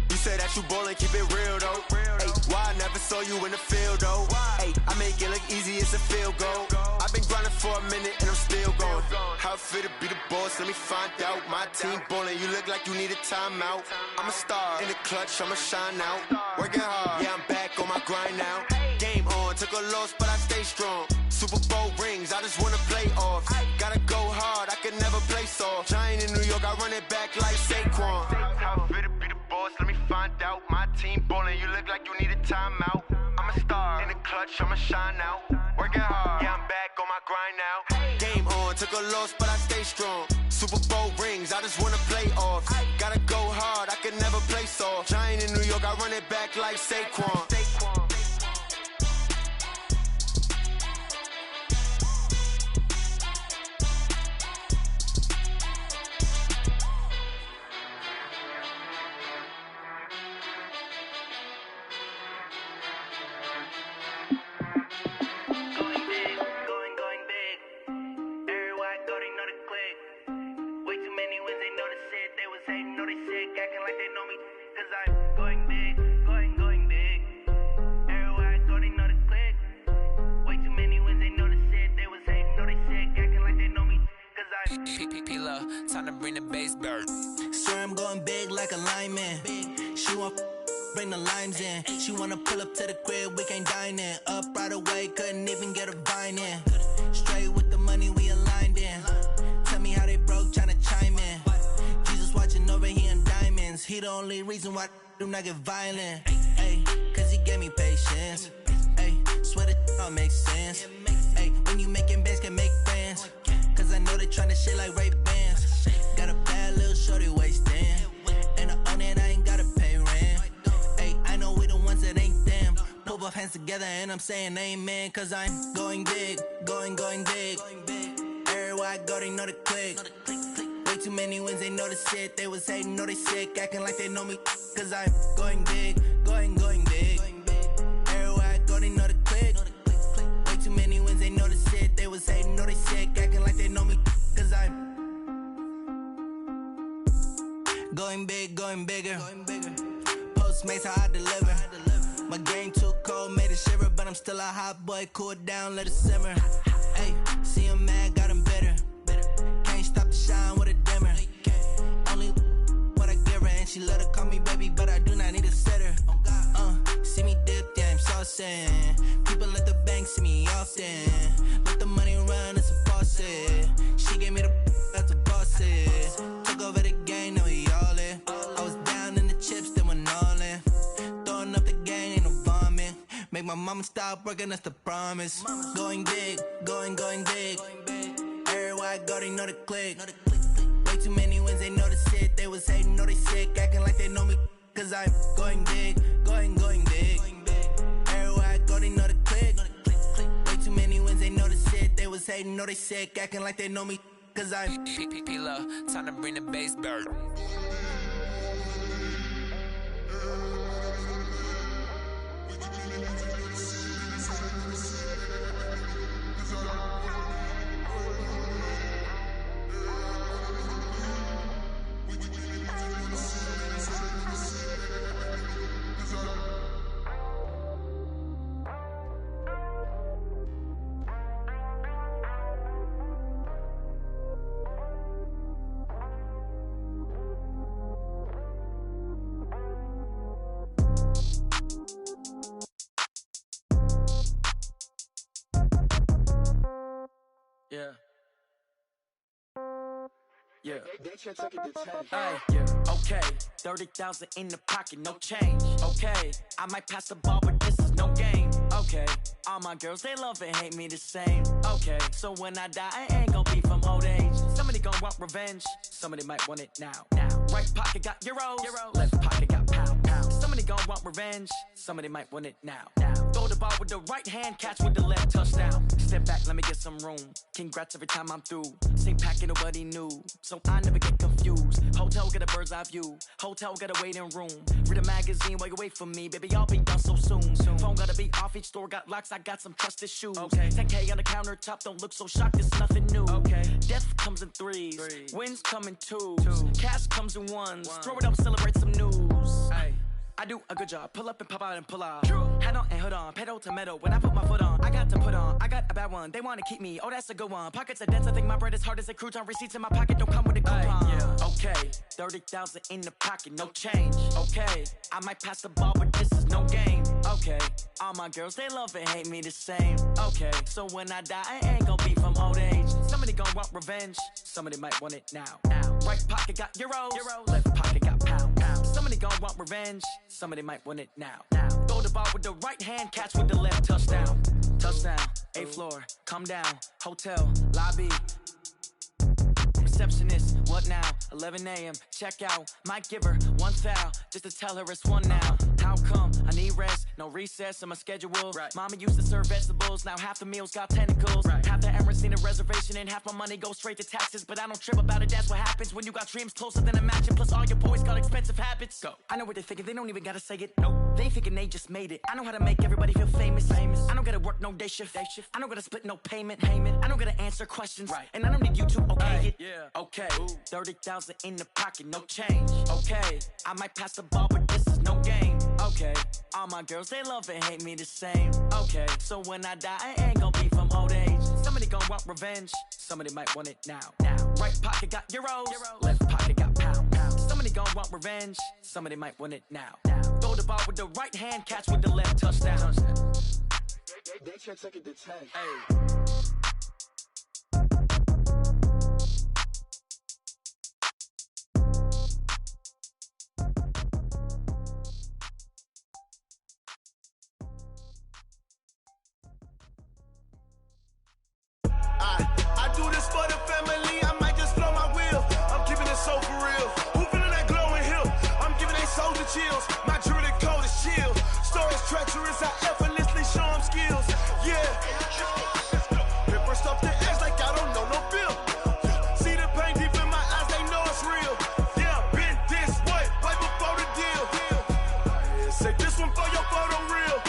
You say that you ballin', keep it real though. Hey, why I never saw you in the field though? Hey, I make it look easy, it's a field goal. I've been grinding for a minute and I'm still going. How fit to be the boss, let me find out. My team ballin', you look like you need a timeout. I'm a star in the clutch, I'ma shine out. Working hard, yeah, I'm back on my grind now. Game on, took a loss, but I stay strong. Super Bowl rings, I just wanna play off. Gotta go hard, I can never play soft. Giant in New York, I run it back like Saquon. How fit to be the boss, let me find out. My team ballin', you look like you need a timeout. I'm a star in the clutch, I'ma shine out. Working hard, yeah, I'm back on my grind now. Game on, took a loss, but I stay strong. Super Bowl rings, I just wanna play off. Gotta go hard, I can never play soft. Giant in New York, I run it back like Saquon. Time to bring the bass back. Swear I'm going big like a lineman. She want bring the limes in. She wanna pull up to the crib, we can't dine in. Up right away, couldn't even get a vine in. Straight with the money we aligned in. Tell me how they broke, tryna chime in. Jesus watching over here in diamonds. He the only reason why I do not get violent. Ay, cause he gave me patience. Ay, swear that all makes sense. Ay, when you making bands, can make friends. Cause I know they tryna shit like Ray-Bans. Got a bad little shorty wasting. And I own it, I ain't gotta pay rent. Ay, I know we the ones that ain't them. Put both hands together and I'm saying amen. Cause I'm going big, going big. Everywhere I go, they know the click. Way too many wins, they know the shit. They was hating, know they sick, acting like they know me. Cause I'm going big, going big. Everywhere I go, they know the click. Way too many wins, they know the shit. They was hating, know they sick, acting like they know me. Cause I'm going big, going bigger. Postmates, how I deliver. My game too cold, made it shiver. But I'm still a hot boy, cool it down, let it simmer. Hey, see him mad, got him bitter. Can't stop the shine with a dimmer. won't stop working, that's the promise. Going big, going big. Everywhere I go, they know the click. Way too many wins, they know the shit. They was hating, know they sick, acting like they know me. Cause I'm going big, going big. Everywhere I go, they know the click. Way too many wins, they know the shit. They was hating, know they sick, acting like they know me. Cause I'm P-Lo, time to bring the bass back. Yeah. Yeah. Okay. 30,000 in the pocket, no change. Okay. I might pass the ball, but this is no game. Okay. All my girls, they love and hate me the same. Okay. So when I die, I ain't gon' be from old age. Somebody gon' want revenge. Somebody might want it now. Right pocket got euros. Left pocket got pound. Somebody gon' want revenge. Somebody might want it now. Throw the ball with the right hand, catch with the left, touchdown. Step back, let me get some room. Congrats every time I'm through. Same packet, nobody knew. So I never get confused. Hotel get a bird's eye view. Hotel get a waiting room. Read a magazine while you wait for me. Baby, I'll be done so soon. Phone gotta be off, each store got locks. I got some trusted shoes. 10K on the countertop, don't look so shocked, it's nothing new. Death comes in threes. Wins come in twos. Cash comes in ones. Throw it up, celebrate some news. I do a good job. Pull up and pop out and pull out. Head on and hood on. Pedal to metal. When I put my foot on, I got to put on. I got a bad one. They want to keep me. Oh, that's a good one. Pockets are dense. I think my bread is hard as a crouton. Receipts in my pocket don't come with a coupon. Okay. 30,000 in the pocket. No change. Okay. I might pass the ball, but this is no game. Okay. All my girls, they love and hate me the same. Okay. So when I die, I ain't gon' be from old age. Somebody gon' want revenge. Somebody might want it now. Right pocket got euros. Left pocket got pound. Somebody gon' want revenge. Somebody might want it now. Throw the ball with the right hand, catch with the left, touchdown. Touchdown, 8th floor, come down. Hotel, lobby. Receptionist, what now? 11 a.m., check out. Might give her one foul, just to tell her it's one now. How come? I need rest, no recess in my schedule. Mama used to serve vegetables, now half the meals got tentacles. Half the Emirates need a reservation and half my money goes straight to taxes. But I don't trip about it, that's what happens when you got dreams closer than a matching. Plus all your boys got expensive habits. Go. I know what they're thinking, they don't even gotta say it. Nope. They thinking they just made it. I know how to make everybody feel famous. I don't gotta work no day shift. I don't gotta split no payment. I don't gotta answer questions. And I don't need you to okay it. Okay, 30,000 in the pocket, no change. Okay, I might pass the ball, but this is no game. Okay, all my girls, they love and hate me the same. Okay, so when I die, I ain't gon' be from old age. Somebody gon' want revenge. Somebody might want it now. Right pocket got euros. Left pocket got pound. Somebody gon' want revenge. Somebody might want it now. Throw the ball with the right hand, catch with the left, touchdown. They check second to 10. I do this for the family, I might just blow my wheel. I'm keeping it so for real. Who feeling that glowing hill? I'm giving they soldier chills. My jewelry code is chill. Stories treacherous, I effortlessly show them skills. Yeah. Paper stuff the edge like I don't know no bill. See the pain deep in my eyes, they know it's real. Yeah, been this way, way before the deal. Say this one for your photo reel.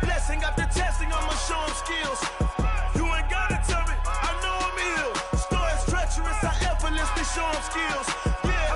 Blessing after testing, I'ma show them skills. Show them skills. Yeah,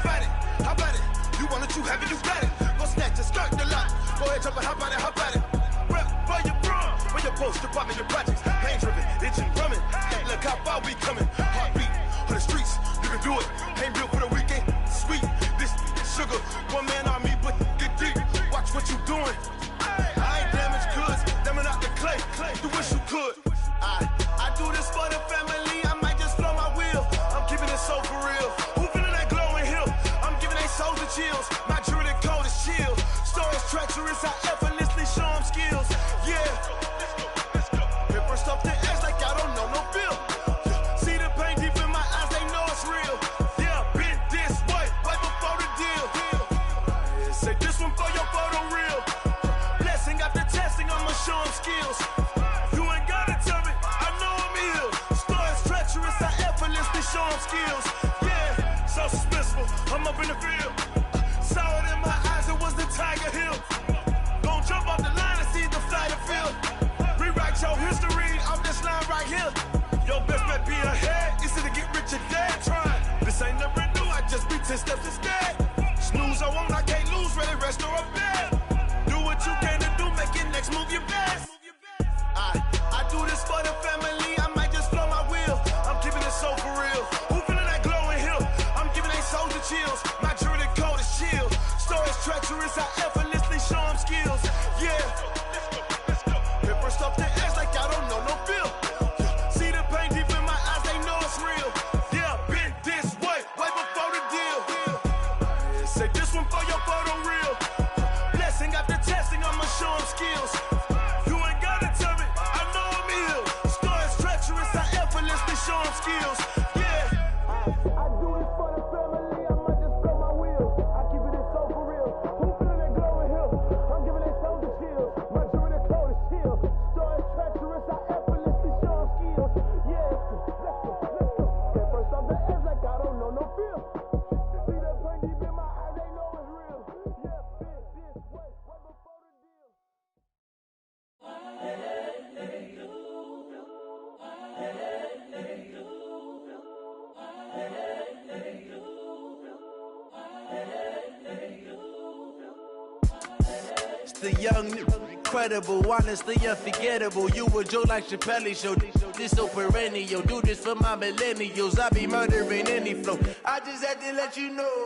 how about it? You want it, you have it, you got it. Go snatch it, skirt the lot. Go ahead, jump it, how about it? Rep where you from? Where your post, department, your projects. Pain driven, itching, drumming. Hey, look how far we coming. Heartbeat on the streets, you can do it. Ain't built for the weekend. Sweet, this sugar. One man army, but get deep. Watch what you doing. I ain't damaged goods, damn out the clay. You wish you could. I do this for the family. I might just blow my wheel. I'm keeping it so for real. Who feeling that glowing hill? I'm giving they soldier chills. My jewelry code is chill. Stories treacherous, I effortlessly show them skills. Yeah. I'm up in the field. Saw it in my eyes, it was the Tiger Hill. Gon' jump off the line and see the flight of field. Rewrite your history off this line right here. Your best bet be ahead, easy to get rich or dead trying. This ain't never new, I just be 10 steps instead. Snooze, I won't, I can't lose, ready, rest or a bed. Do what you can to do, make your next move your best. I do this for the family, I might just flow my wheel. I'm keeping it so for real. Who feeling that glowing hill? I'm giving they souls the chills. My jewelry cold is chill. Stories treacherous, I effortlessly show them skills. Yeah. Hit first off the edge like I don't know no feel. See the pain deep in my eyes, they know it's real. Yeah, been this way before the deal. Say this one for your photo reel. Blessing after testing, I'ma show them skills. You ain't gotta tell me, I know I'm ill. Stories treacherous, I effortlessly show them skills. Yeah. I do this for the family, I might just blow my wheel. I keep it so for real. Who feeling that glowing hill? I'm giving they souls the chills. My jewelry cold is chill. Stories treacherous, I effortlessly show them skills. Yeah. Let's go. Get first off the edge like I don't know no feel. See that pain deep in my eyes, they know it's real. Yeah, been this way before the deal. It's the young, incredible, honestly unforgettable. You a Joe like Chappelle show. This so perennial. Do this for my millennials. I be murdering any flow. I just had to let you know.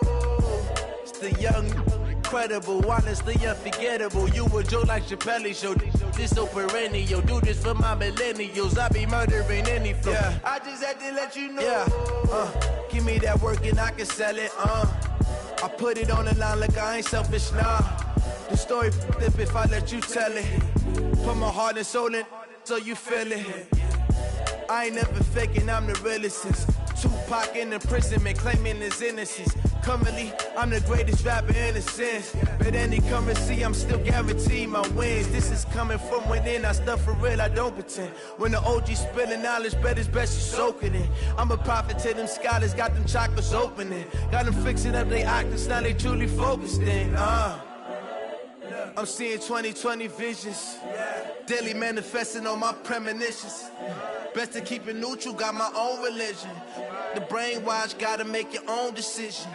It's the young, incredible, honestly unforgettable. You a Joe like Chappelle show. This so perennial. Do this for my millennials. I be murdering any flow. Yeah. I just had to let you know. Yeah. Give me that work and I can sell it. I put it on the line like I ain't selfish, nah. The story flip if I let you tell it. Put my heart and soul in so you feel it. I ain't never faking, I'm the realest since Tupac in imprisonment, claiming his innocence. Currently, I'm the greatest rapper in a sense. But any currency, I'm still guaranteed my wins. This is coming from within, I stuff for real, I don't pretend. When the OG spilling knowledge, bet it's best you soak it in. I'm a prophet to them scholars, got them chakras opening. Got them fixing up they octaves, now they truly focused in. I'm seeing 2020 visions. Daily manifesting on my premonitions. Best to keep it neutral, got my own religion. The brainwash, gotta make your own decision.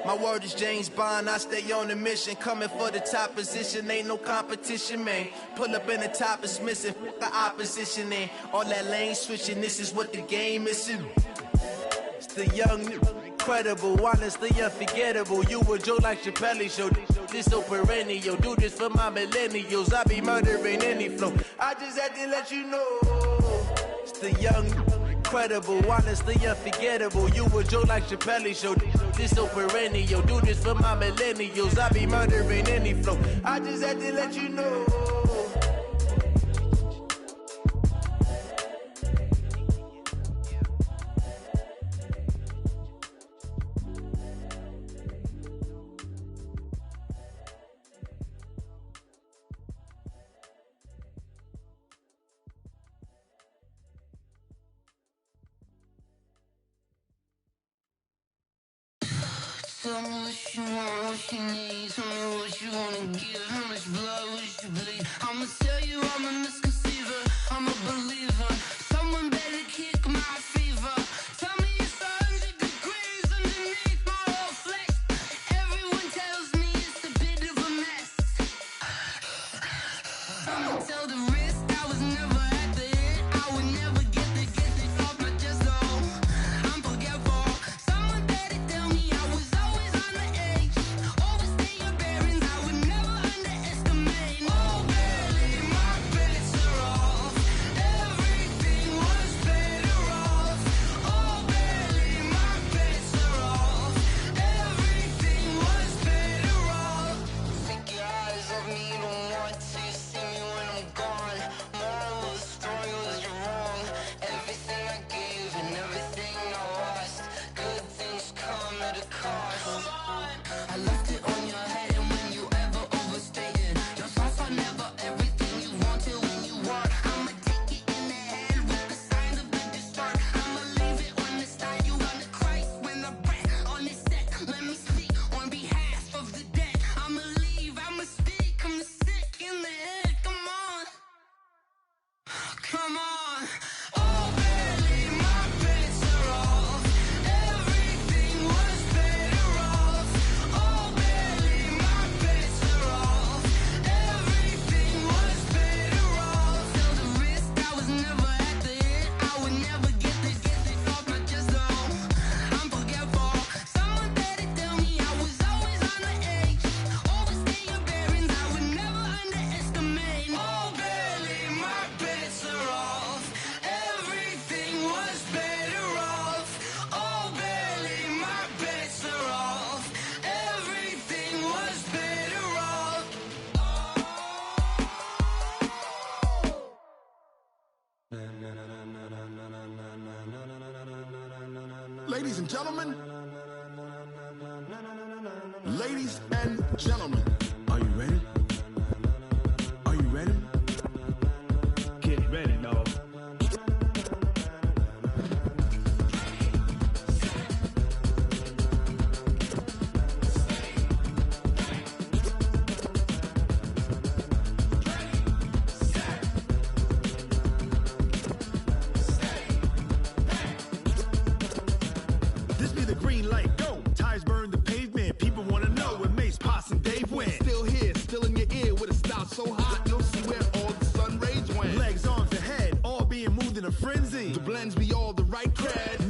My word is James Bond, I stay on the mission. Coming for the top position, ain't no competition, man. Pull up in the top is missing, the opposition in. All that lane switching, this is what the game is. It's the young, incredible, honestly unforgettable. You a Joe like Chappelle show. This so perennial. Do this for my millennials. I be murdering any flow. I just had to let you know. It's the young, incredible, honestly unforgettable. You a Joe like Chappelle show. This so perennial. Do this for my millennials. I be murdering any flow. I just had to let you know. Tell me what you want, what you need. Tell me what you wanna give. How much blood would you bleed? I'ma tell you I'm a misconceiver. I'm a believer. Someone better kick my fever. Tell me it's 100 degrees underneath my whole flesh. Everyone tells me it's a bit of a mess. I'ma tell the risk I was never at the end. I would never get it off my chest though. I'm forgetful. Someone better tell me I was always on the edge. Overstay your bearings, I would never underestimate. Oh, barely, my bets are off. Everything was better off. Oh, barely, my bets are off. Everything was better off. Take your eyes off me, you don't want to see me when I'm gone. Moral of the story was you're wrong. Everything I gave and everything I lost. Good things come at a cost. I left it on your head, and when you ever overstay it, your thoughts are never everything you wanted when you want. I'ma take it in the head with the signs of the distort. I'ma leave it on the side. You on the Christ when the breath on the set. Let me see Ladies and gentlemen. Ladies and gentlemen. Are you ready? Are you ready? Get ready, dog. This be the green light, go. Tires burn the pavement. People want to know where Mace, Poss, and Dave went. Still here, still in your ear with a style so hot, you'll see where all the sun rays went. Legs, arms, and head, all being moved in a frenzy. The blends be all the right cred.